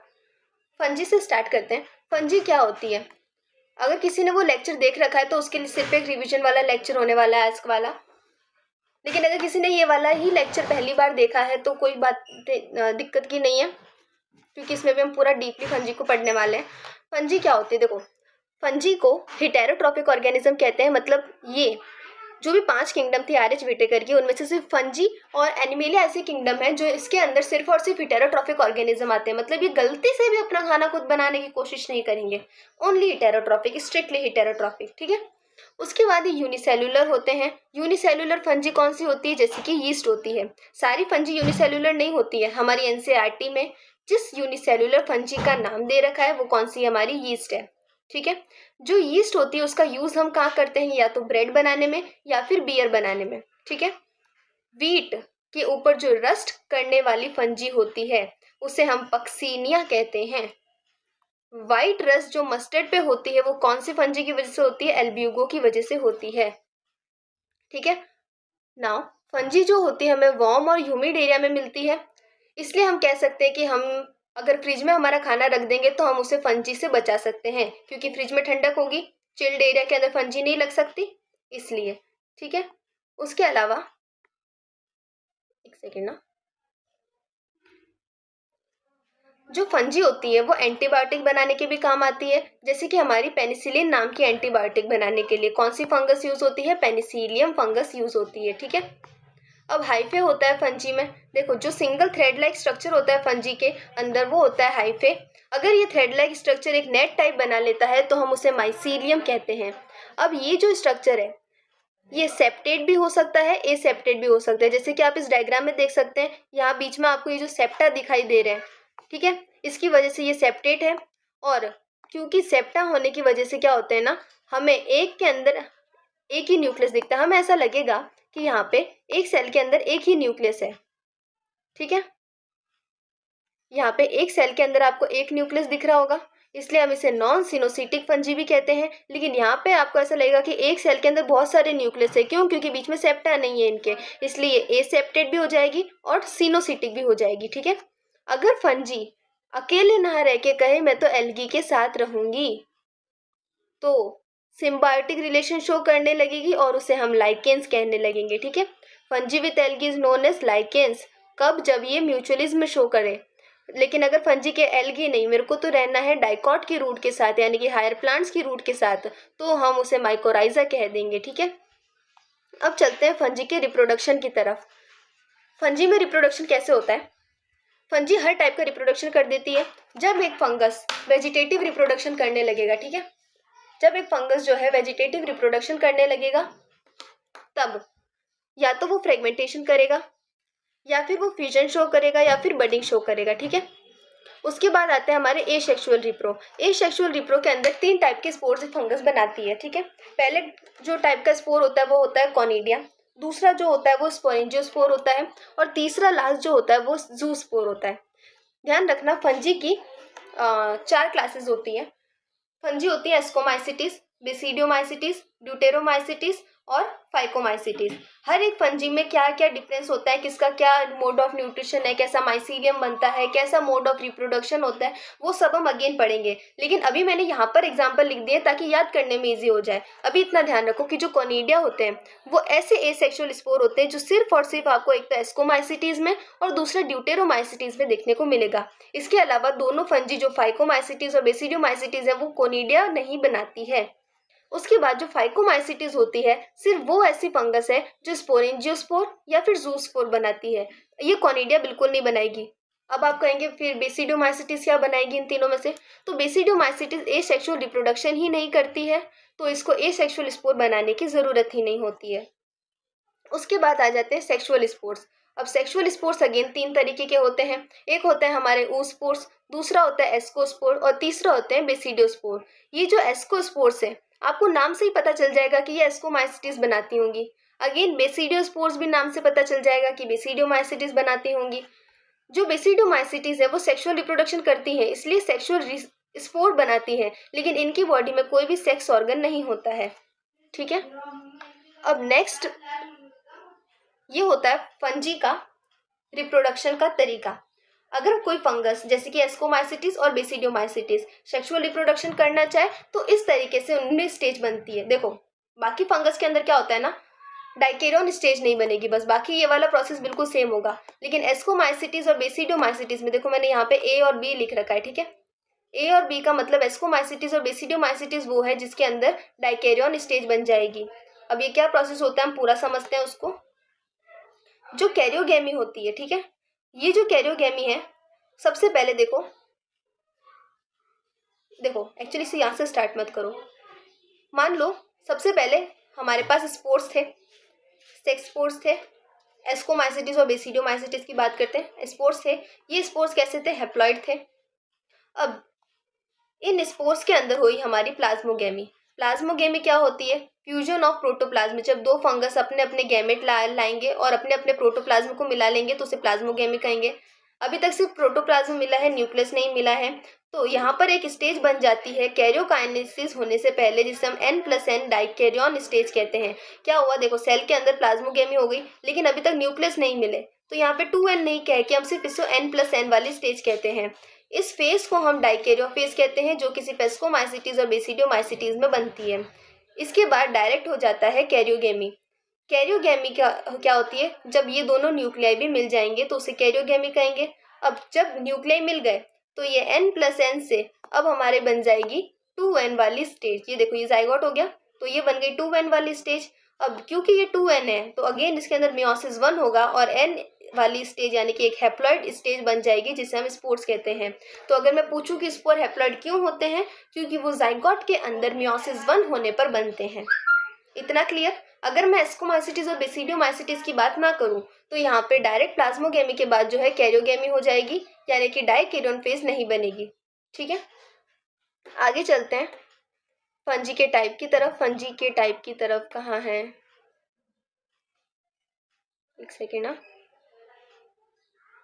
फंजी से स्टार्ट करते हैं। फंजी क्या होती है? अगर किसी ने वो लेक्चर देख रखा है तो उसके लिए सिर्फ एक रिवीजन वाला लेक्चर होने वाला है आस्क वाला। लेकिन अगर किसी ने ये वाला ही लेक्चर पहली बार देखा है तो कोई बात दिक्कत की नहीं है क्योंकि इसमें भी हम पूरा डीपली फंजी को पढ़ने वाले हैं। फंजी क्या होती है? देखो, फंजी को हेटेरोट्रॉपिक ऑर्गेनिज्म कहते हैं। मतलब ये जो भी 5 किंगडम थी आर एच विटेकर की उनमें से सिर्फ फंजी और एनिमेलिया ऐसी किंगडम है जो इसके अंदर सिर्फ और सिर्फ हेटेरोट्रॉपिक ऑर्गेनिज्म आते हैं। मतलब ये गलती से भी अपना खाना खुद बनाने की कोशिश नहीं करेंगे, ओनली हेटेरोट्रॉपिक, स्ट्रिक्टली हेटेरोट्रॉपिक, ठीक है। उसके बाद ये यूनिसेल्युलर होते हैं। यूनिसेल्युलर फंजी कौन सी होती है? जैसे कि यीस्ट होती है। सारी फंजी यूनिसेल्युलर नहीं होती है। हमारी एनसीईआरटी में जिस यूनिसेल्युलर फंजी का नाम दे रखा है वो कौन सी? हमारी यीस्ट है, ठीक है। जो यीस्ट होती है उसका यूज हम कहाँ करते हैं? या तो ब्रेड बनाने में या फिर बियर बनाने में, ठीक है। वीट के ऊपर जो रस्ट करने वाली फंजी होती है उसे हम पक्सीनिया कहते हैं। व्हाइट रस्ट जो मस्टर्ड पे होती है वो कौन सी फंजी की वजह से होती है? एल्ब्यूगो की वजह से होती है, ठीक है। नाउ फंजी जो होती है हमें वार्म और ह्यूमिड एरिया में मिलती है, इसलिए हम कह सकते हैं कि हम अगर फ्रिज में हमारा खाना रख देंगे तो हम उसे फंजी से बचा सकते हैं क्योंकि फ्रिज में ठंडक होगी, चिल्ड एरिया के अंदर फंजी नहीं लग सकती इसलिए, ठीक है। उसके अलावा एक सेकेंड ना, जो फंजी होती है वो एंटीबायोटिक बनाने के भी काम आती है। जैसे कि हमारी पेनिसिलिन नाम की एंटीबायोटिक बनाने के लिए कौन सी फंगस यूज होती है? पेनिसिलियम फंगस यूज होती है, ठीक है। अब हाइफे होता है फंजी में। देखो, जो सिंगल थ्रेड लाइक स्ट्रक्चर होता है फंजी के अंदर वो होता है हाइफे। अगर ये थ्रेड लाइक स्ट्रक्चर एक नेट टाइप बना लेता है तो हम उसे माइसीलियम कहते हैं। अब ये जो स्ट्रक्चर है ये सेप्टेट भी हो सकता है, ए सेप्टेट भी हो सकता है। जैसे कि आप इस डायग्राम में देख सकते हैं, यहाँ बीच में आपको ये जो सेप्टा दिखाई दे रहे हैं, ठीक है, इसकी वजह से ये सेप्टेट है। और क्योंकि सेप्टा होने की वजह से क्या होता है ना, हमें एक के अंदर एक ही न्यूक्लियस दिखता है। हमें ऐसा लगेगा कि यहाँ पे एक सेल के अंदर एक ही न्यूक्लियस है, ठीक है। यहाँ पे एक सेल के अंदर आपको एक न्यूक्लियस दिख रहा होगा, इसलिए हम इसे नॉन सिनोसिटिक फंजी भी कहते हैं। लेकिन यहाँ पे आपको ऐसा लगेगा कि एक सेल के अंदर बहुत सारे न्यूक्लियस है। क्यों? क्योंकि बीच में सेप्टा नहीं है इनके, इसलिए ए सेप्टेट भी हो जाएगी और सिनोसिटिक भी हो जाएगी, ठीक है। अगर फंजी अकेले ना रह के कहे मैं तो एल्गी के साथ रहूंगी तो सिम्बायोटिक रिलेशन शो करने लगेगी और उसे हम लाइकेंस कहने लगेंगे, ठीक है। Fungi with algae is known as lichens. कब? जब ये म्यूचुअलिज्म शो करे। लेकिन अगर फंजी के एल्गी नहीं, मेरे को तो रहना है डाइकॉट की रूट के साथ यानी कि हायर प्लांट्स की रूट के साथ, तो हम उसे माइकोराइजा कह देंगे। ठीक है, अब चलते हैं फंजी के रिप्रोडक्शन की तरफ। फंजी में रिप्रोडक्शन कैसे होता है? फंजी हर टाइप का रिप्रोडक्शन कर देती है। जब एक फंगस वेजिटेटिव रिप्रोडक्शन करने लगेगा, ठीक है, जब एक फंगस जो है वेजिटेटिव रिप्रोडक्शन करने लगेगा, तब या तो वो फ्रेगमेंटेशन करेगा, या फिर वो फ्यूजन शो करेगा, या फिर बडिंग शो करेगा। ठीक है, उसके बाद आते हैं हमारे एसेक्सुअल रिप्रो। एसेक्सुअल रिप्रो के अंदर 3 टाइप के स्पोर्स फंगस बनाती है। ठीक है, पहले जो टाइप का स्पोर होता है वो होता है कॉनिडिया, दूसरा जो होता है वो स्पोरेंजियोस्पोर होता है, और तीसरा लास्ट जो होता है वो जूस्पोर होता है। ध्यान रखना, फंजी की 4 क्लासेस होती हैं। फंजी होती है एस्कोमाइसिटिस, बेसिडियोमाइसिटिस, ड्यूटेरोमाइसिटिस और फाइकोमाइसिटिस। हर एक फंजी में क्या क्या डिफरेंस होता है, किसका क्या मोड ऑफ न्यूट्रिशन है, कैसा माइसीलियम बनता है, कैसा मोड ऑफ रिप्रोडक्शन होता है, वो सब हम अगेन पढ़ेंगे। लेकिन अभी मैंने यहाँ पर एग्जाम्पल लिख दिए ताकि याद करने में ईजी हो जाए। अभी इतना ध्यान रखो कि जो कॉनिडिया होते हैं वो ऐसे एसेक्सुअल स्पोर होते हैं जो सिर्फ और सिर्फ आपको एक तो एस्कोमाइसिटीज में और दूसरा ड्यूटेरोमाइसिटीज में देखने को मिलेगा। इसके अलावा दोनों फंजी जो फाइकोमाइसिटीज और बेसिडियोमाइसिटीज है वो कॉनिडिया नहीं बनाती है। उसके बाद जो फाइकोमाइसिटिस होती है सिर्फ वो ऐसी फंगस है जो स्पोरेंजियोस्पोर या फिर जूस्पोर बनाती है, ये कॉनिडिया बिल्कुल नहीं बनाएगी। अब आप कहेंगे फिर बेसिडियोमाइसिटिस क्या बनाएगी इन तीनों में से? तो बेसिडियोमाइसिटिस एसेक्सुअल रिप्रोडक्शन ही नहीं करती है, तो इसको एसेक्सुअल स्पोर बनाने की जरूरत ही नहीं होती है। उसके बाद आ जाते हैं सेक्सुअल स्पोर्स। अब सेक्सुअल स्पोर्स अगेन 3 तरीके के होते हैं। एक होता है हमारे oospores, दूसरा होता है एस्कोस्पोर और तीसरा होते हैं बेसिडियोस्पोर। ये जो एस्कोस्पोर्स है आपको नाम से ही पता चल जाएगा कि ये एस्कोमाइसिटिस बनाती होंगी। अगेन बेसिडियोस्पोर्स भी नाम से पता चल जाएगा कि बेसिडियोमाइसिटिस बनाती होंगी। जो बेसिडियोमाइसिटिस है वो सेक्सुअल रिप्रोडक्शन करती है, इसलिए सेक्सुअल स्पोर बनाती है, लेकिन इनकी बॉडी में कोई भी सेक्स ऑर्गन नहीं होता है। ठीक है, अब नेक्स्ट ये होता है फंजी का रिप्रोडक्शन का तरीका। अगर कोई फंगस जैसे कि एस्कोमाइसिटिस और बेसिडियोमाइसिटिस सेक्सुअल रिप्रोडक्शन करना चाहे तो इस तरीके से उनमें स्टेज बनती है। देखो बाकी फंगस के अंदर क्या होता है ना, डाइकेरियन स्टेज नहीं बनेगी, बस बाकी ये वाला प्रोसेस बिल्कुल सेम होगा। लेकिन एस्कोमाइसिटिस और बेसिडियोमाइसिटिस में देखो मैंने यहाँ पे ए और बी लिख रखा है। ठीक है, ए और बी का मतलब एस्कोमाइसिटिस और बेसिडियोमाइसिटिस वो है जिसके अंदर डाइकेरियन स्टेज बन जाएगी। अब ये क्या प्रोसेस होता है हम पूरा समझते हैं उसको। जो कैरियोगेमी होती है, ठीक है, ये जो कैरियोगेमी है सबसे पहले देखो एक्चुअली से यहाँ से स्टार्ट मत करो। मान लो सबसे पहले हमारे पास स्पोर्स थे, सेक्स स्पोर्स थे, एस्कोमाइसिटिस और बेसिडियोमाइसिटिस की बात करते हैं। स्पोर्स थे, ये स्पोर्स कैसे थे? हैप्लॉइड थे। अब इन स्पोर्स के अंदर हुई हमारी प्लाज्मोगेमी। प्लाज्मोगेमी क्या होती है? Fusion of protoplasm. जब 2 फंगस अपने अपने गैमेट लाएंगे और अपने अपने प्रोटोप्लाज्म को मिला लेंगे तो उसे प्लाज्मोगेमी कहेंगे। अभी तक सिर्फ प्रोटोप्लाज्म मिला है, न्यूक्लियस नहीं मिला है, तो यहाँ पर एक स्टेज बन जाती है कैरियोकाइनेसिस होने से पहले जिसे हम N+N डाइकैरियन स्टेज कहते हैं। क्या हुआ देखो, सेल के अंदर प्लाज्मोगेमी हो गई लेकिन अभी तक न्यूक्लियस नहीं मिले, तो यहाँ पे 2N नहीं कह के हम सिर्फ इसको N+N वाली स्टेज कहते हैं। इस फेज को हम डाइकैरियो फेज कहते हैं जो किसी एस्कोमाइसिटिस और बेसिडियोमाइसिटिस में बनती है। इसके बाद डायरेक्ट हो जाता है कैरियोगेमी। कैरियोगेमी क्या होती है? जब ये दोनों न्यूक्लियाई भी मिल जाएंगे तो उसे कैरियोगेमी कहेंगे। अब जब न्यूक्लियाई मिल गए तो ये N+N से अब हमारे बन जाएगी 2N वाली स्टेज। ये देखो ये जाइगोट हो गया तो ये बन गई 2N वाली स्टेज। अब क्योंकि ये 2N है तो अगेन इसके अंदर मियोसिस 1 होगा और N वाली स्टेज यानी कि एक हैप्लॉइड स्टेज बन जाएगी जिसे हम स्पोर्स कहते हैं। तो अगर मैं पूछूं कि स्पोर हैप्लॉइड क्यों होते हैं, क्योंकि वो जाइगोट के अंदर मियोसिस 1 होने पर बनते हैं। इतना क्लियर? अगर मैं एस्कोमाइसिटिस और बेसिडियोमाइसिटिस की बात ना करूं तो यहाँ पे डायरेक्ट प्लाज्मोगेमी के बाद जो है कैरियोगेमी हो जाएगी यानी कि डाइकैरियन फेज नहीं बनेगी। ठीक है, आगे चलते हैं फंजी के टाइप की तरफ। फंजी के टाइप की तरफ कहाँ है, एक सेकेंड ना,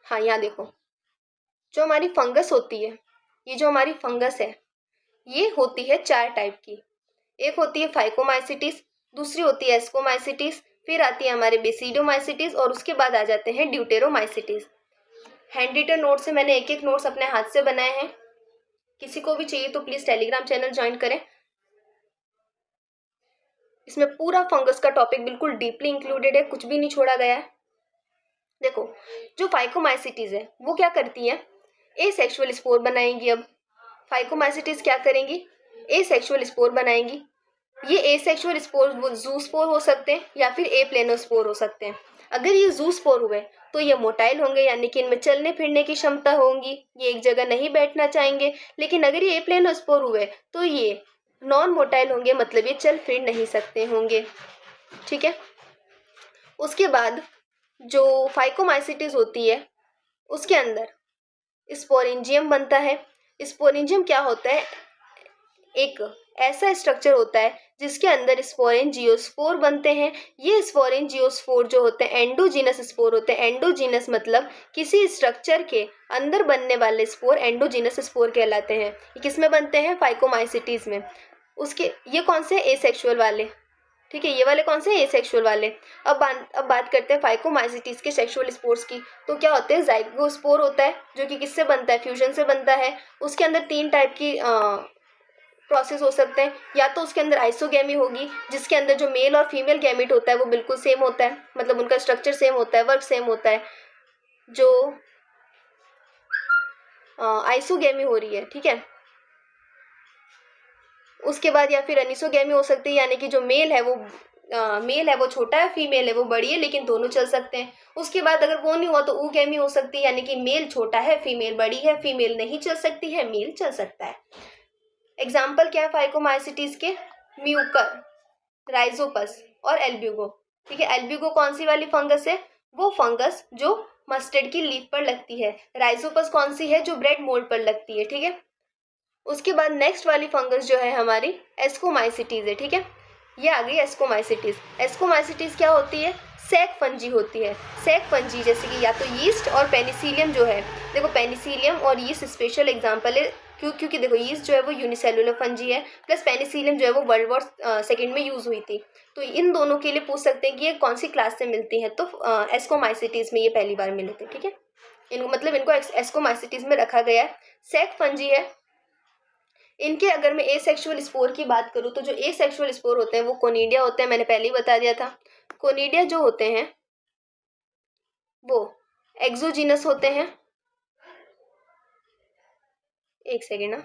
हाँ यहाँ देखो, जो हमारी फंगस होती है, ये जो हमारी फंगस है ये होती है 4 टाइप की। एक होती है फाइकोमाइसिटिस, दूसरी होती है एस्कोमाइसिटिस, फिर आती है हमारे बेसिडियोमाइसिटिस और उसके बाद आ जाते हैं ड्यूटेरोमाइसिटिस। हैंड रिटन नोट से मैंने एक एक नोट्स अपने हाथ से बनाए हैं, किसी को भी चाहिए तो प्लीज टेलीग्राम चैनल ज्वाइन करें। इसमें पूरा फंगस का टॉपिक बिल्कुल डीपली इंक्लूडेड है, कुछ भी नहीं छोड़ा गया है। देखो जो फाइकोमाइसिटिस है वो क्या करती है, एसेक्सुअल स्पोर बनाएंगी। अब फाइकोमाइसिटीज क्या करेंगी, एसेक्सुअल स्पोर बनाएंगी। ये एसेक्सुअल स्पोर जू स्पोर हो सकते हैं या फिर ए प्लेनोस्पोर हो सकते हैं। अगर ये जू स्पोर हुए तो ये मोटाइल होंगे, यानी कि इनमें चलने फिरने की क्षमता होगी, ये एक जगह नहीं बैठना चाहेंगे। लेकिन अगर ये ए प्लेनोस्पोर हुए तो ये नॉन मोटाइल होंगे, मतलब ये चल फिर नहीं सकते होंगे। ठीक है, उसके बाद जो फाइकोमाइसिटीज होती है उसके अंदर स्पोरेंजियम बनता है। स्पोरेंजियम क्या होता है, एक ऐसा स्ट्रक्चर होता है जिसके अंदर स्पोरेंजियोस्पोर बनते हैं। ये स्पोरेंजियोस्पोर जो होते हैं एंडोजीनस स्पोर होते हैं। एंडोजीनस मतलब किसी स्ट्रक्चर के अंदर बनने वाले स्पोर एंडोजीनस स्पोर कहलाते हैं। ये किस में बनते हैं, फाइकोमाइसिटीज में। उसके ये कौन से, एसेक्सुअल वाले। ठीक है, ये वाले कौन से, एसेक्सुअल वाले। अब बात करते हैं फाइकोमाइसिटीज के सेक्सुअल स्पोर्स की। तो क्या होते हैं, जाइगोस्पोर होता है जो कि किससे बनता है, फ्यूजन से बनता है। उसके अंदर 3 टाइप की प्रोसेस हो सकते हैं। या तो उसके अंदर आइसोगेमी होगी जिसके अंदर जो मेल और फीमेल गैमेट होता है वो बिल्कुल सेम होता है, मतलब उनका स्ट्रक्चर सेम होता है, वर्क सेम होता है, जो आइसोगेमी हो रही है। ठीक है, उसके बाद या फिर अनिसोगेमी हो सकती है, यानी कि जो मेल है वो छोटा है, फीमेल है वो बड़ी है, लेकिन दोनों चल सकते हैं। उसके बाद अगर वो नहीं हुआ तो ऊगेमी हो सकती है, यानी कि मेल छोटा है, फीमेल बड़ी है, फीमेल नहीं चल सकती है, मेल चल सकता है। एग्जाम्पल क्या है फाइकोमाइसिटीज के, म्यूकर, राइजोपस और एल्ब्यूगो। ठीक है, एल्ब्यूगो कौन सी वाली फंगस है, वो फंगस जो मस्टर्ड की लीफ पर लगती है। राइजोपस कौन सी है, जो ब्रेड मोल्ड पर लगती है। ठीक है, उसके बाद नेक्स्ट वाली फंगस जो है हमारी एस्कोमाइसिटीज है। ठीक है, ये आ गई एस्कोमाइसिटीज। एस्कोमाइसिटीज क्या होती है, सैक फंजी होती है। सैक फंजी जैसे कि या तो यीस्ट और पेनिसिलियम जो है, देखो पेनिसिलियम और यीस्ट स्पेशल एग्जांपल है, क्योंकि देखो यीस्ट जो है वो यूनिसेलुलर फंजी है, प्लस पेनिसिलियम जो है वो वर्ल्ड वॉर सेकेंड में यूज हुई थी। तो इन दोनों के लिए पूछ सकते हैं कि ये कौन सी क्लास से मिलती है, तो एस्कोमाइसिटीज में ये पहली बार मिले थे। ठीक है, इनको एस्कोमाइसिटीज में रखा गया है। सैक फंजी है। इनके अगर मैं एसेक्सुअल स्पोर की बात करूँ तो जो एसेक्सुअल स्पोर होते हैं वो कोनिडिया होते हैं, मैंने पहले ही बता दिया था। कोनिडिया जो होते हैं वो एक्सोजीनस होते हैं। एक सेकेंड ना,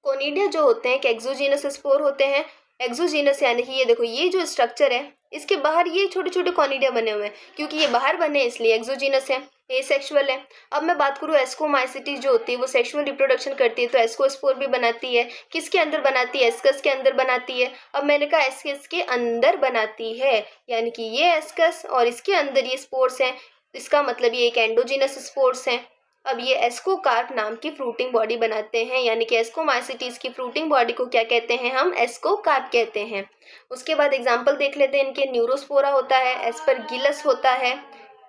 कोनिडिया जो होते हैं कि एक्सोजीनस स्पोर होते हैं। एक्सोजीनस यानी कि ये देखो, ये जो स्ट्रक्चर है इसके बाहर ये छोटे छोटे कोनिडिया बने हुए हैं, क्योंकि ये बाहर बने इसलिए एक्सोजीनस है, एसेक्सुअल है। अब मैं बात करूँ एस्कोमाइसिटीज जो होती है वो सेक्सुअल रिप्रोडक्शन करती है, तो एस्कोस्पोर भी बनाती है। किसके अंदर बनाती है, एस्कस के अंदर बनाती है। अब मैंने कहा एस्कस के अंदर बनाती है, यानी कि ये एस्कस और इसके अंदर ये स्पोर्स हैं, इसका मतलब ये एक एंडोजीनस स्पोर्स हैं। अब ये एस्कोकार्प नाम की फ्रूटिंग बॉडी बनाते हैं, यानी कि एस्कोमाइसिटीज की फ्रूटिंग बॉडी को क्या कहते हैं, हम एस्कोकार्प कहते हैं। उसके बाद एग्जाम्पल देख लेते हैं इनके, न्यूरोस्पोरा होता है, एस्परगिलस होता है,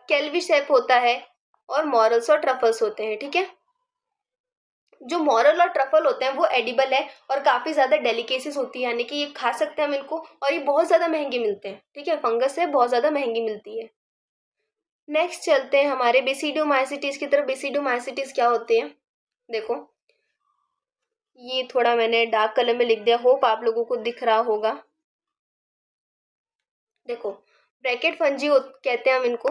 कैल्विसेप होता है और मॉरल्स और ट्रफल्स होते हैं। ठीक है, जो मॉरल और ट्रफल होते हैं वो एडिबल है और काफ़ी ज़्यादा डेलिकेसीज होती है, यानी कि ये खा सकते हैं हम इनको, और ये बहुत ज़्यादा महंगे मिलते हैं। ठीक है, फंगस से बहुत ज़्यादा महंगी मिलती है। नेक्स्ट चलते हैं हमारे बेसिडोमाइसिटीज की तरफ। बेसिडोमाइसिटीज क्या होते हैं, देखो ये थोड़ा मैंने डार्क कलर में लिख दिया, होप आप लोगों को दिख रहा होगा। देखो ब्रैकेट फंजी कहते हैं हम इनको।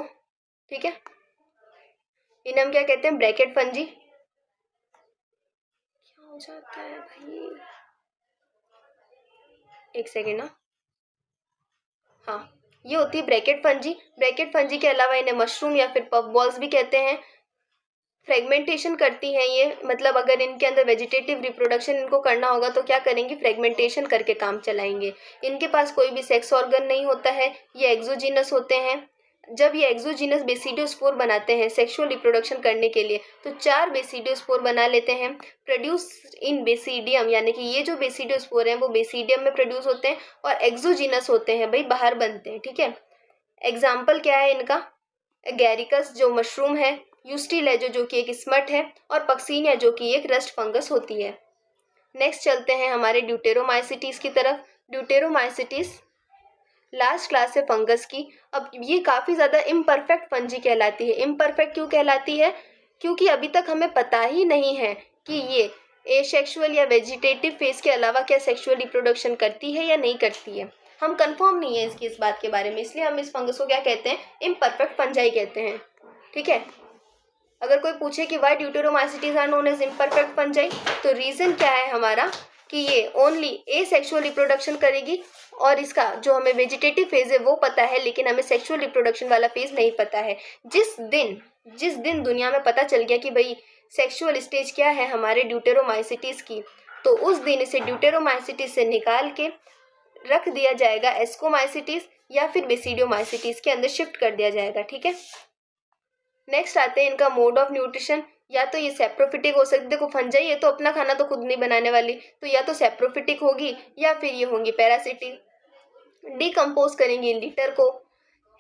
ठीक है, इन्हें हम क्या कहते हैं, ब्रैकेट फंजी। क्या हो जाता है भाई, एक सेकेंड ना, हाँ ये होती है ब्रैकेट फंजी। ब्रैकेट फंजी के अलावा इन्हें मशरूम या फिर पफ बॉल्स भी कहते हैं। फ्रेगमेंटेशन करती हैं ये, मतलब अगर इनके अंदर वेजिटेटिव रिप्रोडक्शन इनको करना होगा तो क्या करेंगे, फ्रेगमेंटेशन करके काम चलाएंगे। इनके पास कोई भी सेक्स ऑर्गन नहीं होता है, ये एक्सोजीनस होते हैं। जब ये एक्सोजीनस बेसिडियोस्पोर बनाते हैं सेक्सुअल रिप्रोडक्शन करने के लिए, तो 4 बेसिडियोस्पोर बना लेते हैं, प्रोड्यूस इन बेसिडियम, यानी कि ये जो बेसिडियोस्पोर हैं वो बेसिडियम में प्रोड्यूस होते हैं और एक्सोजीनस होते हैं, भाई बाहर बनते हैं। ठीक है, एग्जाम्पल क्या है इनका, एगैरिकस जो मशरूम है, यूस्टिल जो कि एक स्मट है, और पक्सीनिया जो कि एक रस्ट फंगस होती है। नेक्स्ट चलते हैं हमारे ड्यूटेरोमाइसिटीज की तरफ। ड्यूटेरोमाइसिटीज लास्ट क्लास है फंगस की। अब ये काफ़ी ज़्यादा इम्परफेक्ट फंजी कहलाती है। इम्परफेक्ट क्यों कहलाती है, क्योंकि अभी तक हमें पता ही नहीं है कि ये एसेक्सुअल या वेजिटेटिव फेज के अलावा क्या सेक्सुअल रिप्रोडक्शन करती है या नहीं करती है। हम कंफर्म नहीं है इस बात के बारे में, इसलिए हम इस फंगस को क्या कहते हैं, इम्परफेक्ट फंजाई कहते हैं। ठीक है। अगर कोई पूछे कि why deuteromycetes are known as imperfect fungi, तो रीजन क्या है हमारा कि ये ओनली एसेक्सुअल रिप्रोडक्शन करेगी, और इसका जो हमें वेजिटेटिव फेज है वो पता है, लेकिन हमें सेक्सुअल रिप्रोडक्शन वाला फेज नहीं पता है। जिस दिन दुनिया में पता चल गया कि भाई सेक्सुअल स्टेज क्या है हमारे ड्यूटेरोमाइसिटीज की, तो उस दिन इसे ड्यूटेरोमाइसिटीज से निकाल के रख दिया जाएगा एस्कोमाइसिटीज या फिर बेसिडियोमाइसिटीज के अंदर शिफ्ट कर दिया जाएगा। ठीक है। नेक्स्ट आते हैं इनका मोड ऑफ न्यूट्रिशन। या तो ये सेप्रोफिटिक हो सकती है, देखो फंजाई ये तो अपना खाना तो खुद नहीं बनाने वाली, तो या तो सेप्रोफिटिक होगी या फिर ये होंगी पैरासिटिक। डिकम्पोज करेंगी लिटर को,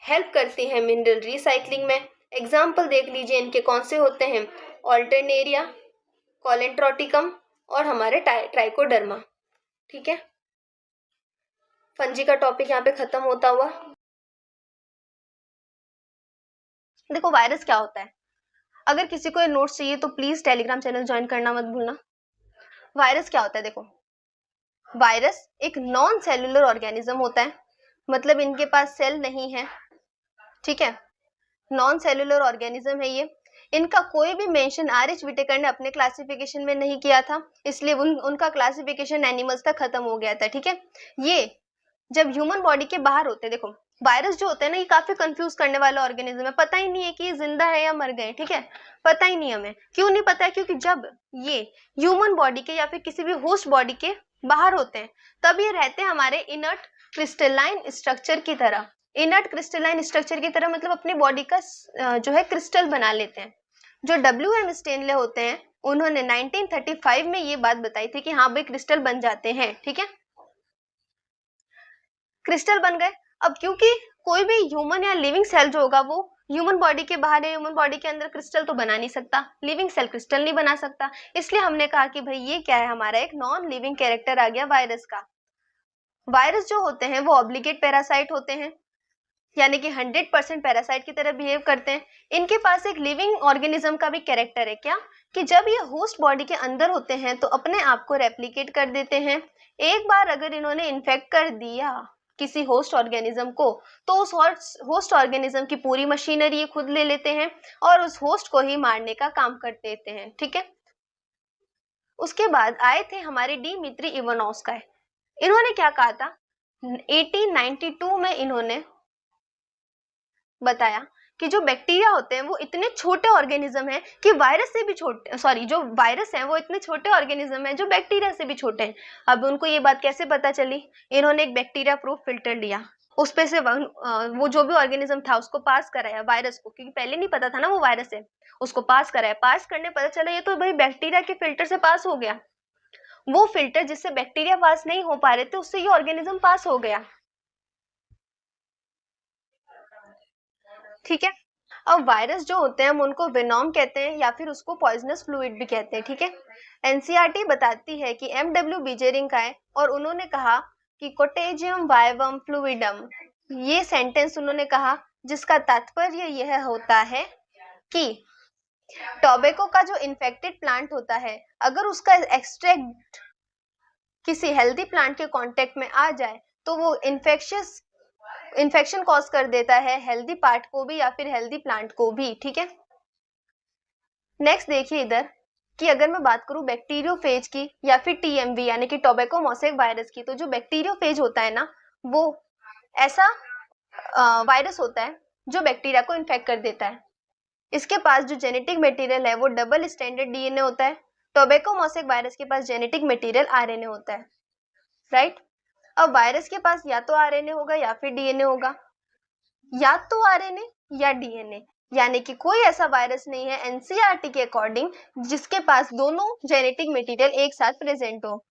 हेल्प करती हैं मिनरल रिसाइकलिंग में। एग्जाम्पल देख लीजिए इनके कौन से होते हैं, ऑल्टरनेरिया, कॉलेंट्रोटिकम और हमारे ट्राइकोडर्मा। ठीक है, फंजी का टॉपिक यहाँ पे खत्म होता हुआ। देखो वायरस क्या होता है, अगर किसी को ये नोट्स चाहिए तो प्लीज टेलीग्राम चैनल ज्वाइन करना मत भूलना। वायरस क्या होता है, देखो वायरस एक नॉन सेलुलर ऑर्गेनिज्म होता है, मतलब इनके पास सेल नहीं है। ठीक है, नॉन सेलुलर ऑर्गेनिज्म है ये। इनका कोई भी मेंशन आर.एच. विटेकर ने अपने क्लासिफिकेशन में नहीं किया था, इसलिए उनका क्लासिफिकेशन एनिमल्स तक खत्म हो गया था। ठीक है, ये जब ह्यूमन बॉडी के बाहर होते हैं, देखो वायरस जो होते हैं ना ये काफी कंफ्यूज करने वाला ऑर्गेनिज्म है, पता ही नहीं है कि ये जिंदा है या मर गए। ठीक है, पता ही नहीं हमें, क्यों नहीं पता है, क्योंकि जब ये ह्यूमन बॉडी के या फिर किसी भी होस्ट बॉडी के बाहर होते हैं तब ये रहते हैं हमारे इनर्ट क्रिस्टलाइन स्ट्रक्चर की तरह। इनर्ट क्रिस्टलाइन स्ट्रक्चर की तरह मतलब अपनी बॉडी का जो है क्रिस्टल बना लेते हैं। जो W.M. स्टेनले होते हैं उन्होंने 1935 में ये बात बताई थी कि हाँ भाई क्रिस्टल बन जाते हैं। ठीक है, क्रिस्टल बन गए। अब क्योंकि कोई भी ह्यूमन या लिविंग सेल जो होगा वो ह्यूमन बॉडी के बाहर है, ह्यूमन बॉडी के अंदर क्रिस्टल तो बना नहीं सकता, लिविंग सेल क्रिस्टल नहीं बना सकता, इसलिए हमने कहा कि भाई ये क्या है, हमारा एक नॉन लिविंग कैरेक्टर आ गया वायरस का। वायरस जो होते हैं वो ऑब्लिगेट पैरासाइट होते हैं, यानी कि 100% पैरासाइट की तरह बिहेव करते हैं। इनके पास एक लिविंग ऑर्गेनिज्म का भी कैरेक्टर है, क्या कि जब ये होस्ट बॉडी के अंदर होते हैं तो अपने आप को रेप्लिकेट कर देते हैं। एक बार अगर इन्होंने इन्फेक्ट कर दिया किसी होस्ट ऑर्गेनिज्म को तो उस होस्ट ऑर्गेनिज्म की पूरी मशीनरी ये खुद ले लेते हैं और उस होस्ट को ही मारने का काम कर देते हैं। ठीक है, उसके बाद आए थे हमारे डिमित्री इवानोस्काय। इन्होंने क्या कहा था, 1892 में इन्होंने बताया कि जो बैक्टीरिया होते हैं वो इतने छोटे ऑर्गेनिज्म हैं कि वायरस से भी छोटे, सॉरी जो वायरस हैं वो इतने छोटे ऑर्गेनिज्म हैं जो बैक्टीरिया से भी छोटे हैं। अब उनको ये बात कैसे पता चली, इन्होंने एक बैक्टीरिया प्रूफ फिल्टर लिया, उस पे से वो जो भी ऑर्गेनिज्म था उसको पास कराया वायरस को, क्योंकि पहले नहीं पता था ना वो वायरस है, उसको पास कराया, पास करने पता चला ये तो भाई बैक्टीरिया के फिल्टर से पास हो गया। वो फिल्टर जिससे बैक्टीरिया पास नहीं हो पा रहे थे उससे ये ऑर्गेनिज्म पास हो गया। ठीक है, अब वायरस जो होते हैं हम उनको वेनोम कहते हैं या फिर उसको पॉइजनस फ्लूइड भी कहते हैं। ठीक है, एनसीईआरटी बताती है कि M.W. बीजेरिंग का है और उन्होंने कहा कि कोटेजियम वायवम फ्लूइडम, ये सेंटेंस उन्होंने कहा जिसका तात्पर्य यह होता है कि टोबैको का जो इन्फेक्टेड प्लांट होता है अगर उसका एक्सट्रैक्ट किसी हेल्दी प्लांट के कांटेक्ट में आ जाए तो वो इन्फेक्शन कॉज कर देता है हेल्दी पार्ट को भी या फिर हेल्दी प्लांट को भी। ठीक है, नेक्स्ट देखिए इधर कि अगर मैं बात करूं बैक्टीरियोफेज की या फिर TMV यानी कि टोबैको मोसेक वायरस की, तो जो बैक्टीरियोफेज होता है ना वो ऐसा वायरस होता है जो बैक्टीरिया को इन्फेक्ट कर देता है। इसके पास जो जेनेटिक मटेरियल है वो डबल स्टैंडर्ड DNA होता है। टोबैको मोसेक वायरस के पास जेनेटिक मटेरियल RNA होता है, राइट। अब वायरस के पास या तो RNA होगा या फिर DNA होगा, या तो RNA या DNA, यानी कि कोई ऐसा वायरस नहीं है एनसीईआरटी के अकॉर्डिंग जिसके पास दोनों जेनेटिक मटेरियल एक साथ प्रेजेंट हो।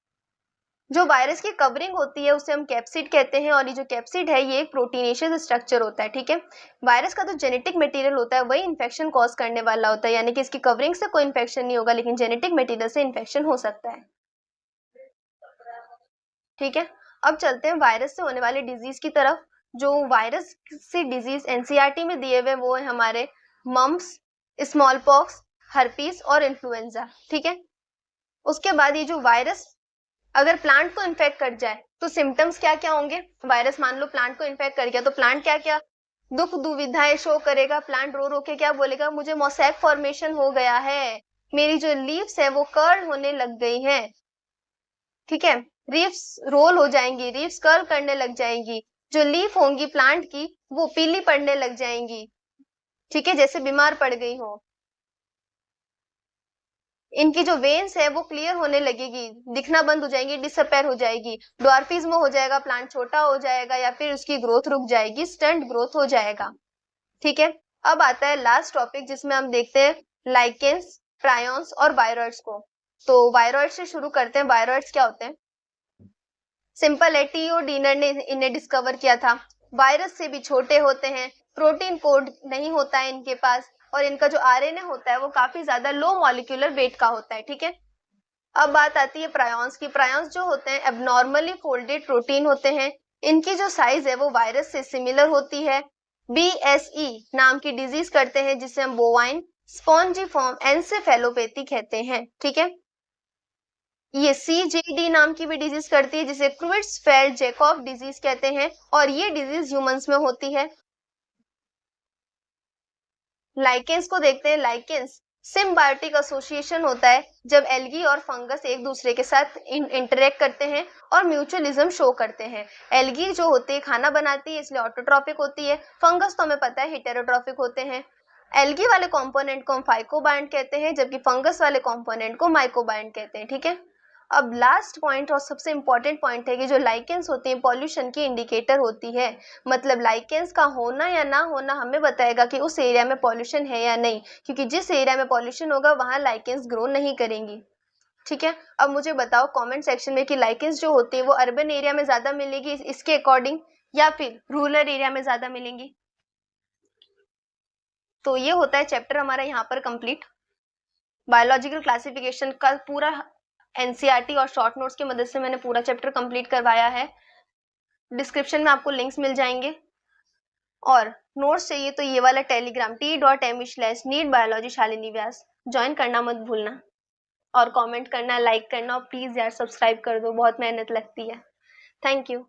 जो वायरस की कवरिंग होती है उसे हम कैप्सिड कहते हैं और ये जो कैप्सिड है ये एक प्रोटीनेशियस स्ट्रक्चर होता है। ठीक है, वायरस का जो जेनेटिक मटेरियल होता है वही इन्फेक्शन कॉज करने वाला होता है, यानी कि इसकी कवरिंग से कोई इन्फेक्शन नहीं होगा लेकिन जेनेटिक मटेरियल से इन्फेक्शन हो सकता है। ठीक है, अब चलते हैं वायरस से होने वाली डिजीज की तरफ। जो वायरस से डिजीज एनसीईआरटी में दिए हुए वो है हमारे मम्स, स्मॉल पॉक्स, हर्पीस और इन्फ्लुएंजा। ठीक है, उसके बाद ये जो वायरस अगर प्लांट को इन्फेक्ट कर जाए तो सिम्टम्स क्या क्या होंगे। वायरस मान लो प्लांट को इन्फेक्ट कर गया तो प्लांट क्या क्या दुख दुविधाएं शो करेगा, प्लांट रो रो के क्या बोलेगा, मुझे मोसैक फॉर्मेशन हो गया है, मेरी जो लीव्स है वो कर्ल होने लग गई है, ठीक है, लीव्स रोल हो जाएंगी, लीव्स कर्ल करने लग जाएंगी, जो लीफ होंगी प्लांट की वो पीली पड़ने लग जाएंगी, ठीक है, जैसे बीमार पड़ गई हो। इनकी जो वेन्स है वो क्लियर होने लगेगी, दिखना बंद हो जाएंगी, डिसअपेयर हो जाएगी, ड्वार्फिज्म हो जाएगा, प्लांट छोटा हो जाएगा या फिर उसकी ग्रोथ रुक जाएगी, स्टंट ग्रोथ हो जाएगा, ठीक है। अब आता है लास्ट टॉपिक जिसमें हम देखते हैं लाइकेंस, प्रायॉन्स और वायरॉइड्स को। तो वायरॉइड्स से शुरू करते हैं। वायरॉइड्स क्या होते हैं? सिंपल है, टी ओ डीनर ने इन्हें डिस्कवर किया था। वायरस से भी छोटे होते हैं, प्रोटीन कोड नहीं होता है इनके पास, और इनका जो आरएनए होता है वो काफी ज्यादा लो मॉलिक्यूलर वेट का होता है, ठीक है। अब बात आती है प्रायॉन्स की। प्रायॉन्स जो होते हैं एबनॉर्मली फोल्डेड प्रोटीन होते हैं, इनकी जो साइज है वो वायरस से सिमिलर होती है। BSE नाम की डिजीज करते हैं जिसे हम बोवाइन स्पॉन्जिफॉर्म एन्सेफेलोपैथी कहते हैं, ठीक है। ये CJD नाम की भी डिजीज करती है जिसे क्रुइट्सफेल्ड जैकॉब डिजीज कहते हैं, और ये डिजीज ह्यूमंस में होती है। लाइकेंस को देखते हैं। लाइकेंस सिम्बायोटिक एसोसिएशन होता है जब एल्गी और फंगस एक दूसरे के साथ इंटरेक्ट करते हैं और म्यूचुअलिज्म शो करते हैं। एल्गी जो होती है खाना बनाती है इसलिए ऑटोट्रॉफिक होती है, फंगस तो हमें पता है हेटेरोट्रॉफिक होते हैं। एल्गी वाले कंपोनेंट को हम फाइकोबायंट कहते हैं जबकि फंगस वाले कंपोनेंट को माइकोबायंट कहते हैं, ठीक है। अब लास्ट पॉइंट और सबसे इंपॉर्टेंट पॉइंट है कि जो लाइकेंस होती है पॉल्यूशन की इंडिकेटर होती है, मतलब लाइकेंस का होना या ना होना हमें बताएगा कि उस एरिया में पॉल्यूशन है या नहीं, क्योंकि जिस एरिया में पॉल्यूशन होगा वहां लाइकेंस ग्रो नहीं करेंगी, ठीक है। अब मुझे बताओ कमेंट सेक्शन में कि लाइकेंस जो होती है वो अर्बन एरिया में ज्यादा मिलेगी इसके अकॉर्डिंग या फिर रूरल एरिया में ज्यादा मिलेंगी। तो ये होता है चैप्टर हमारा यहाँ पर कंप्लीट। बायोलॉजिकल क्लासिफिकेशन का पूरा एनसीईआरटी और शॉर्ट नोट्स की मदद से मैंने पूरा चैप्टर कंप्लीट करवाया है। डिस्क्रिप्शन में आपको लिंक्स मिल जाएंगे, और नोट्स चाहिए तो ये वाला टेलीग्राम t.me/नीट बायोलॉजी शालिनी व्यास ज्वाइन करना मत भूलना, और कमेंट करना, लाइक करना, और प्लीज यार सब्सक्राइब कर दो, बहुत मेहनत लगती है। Thank you.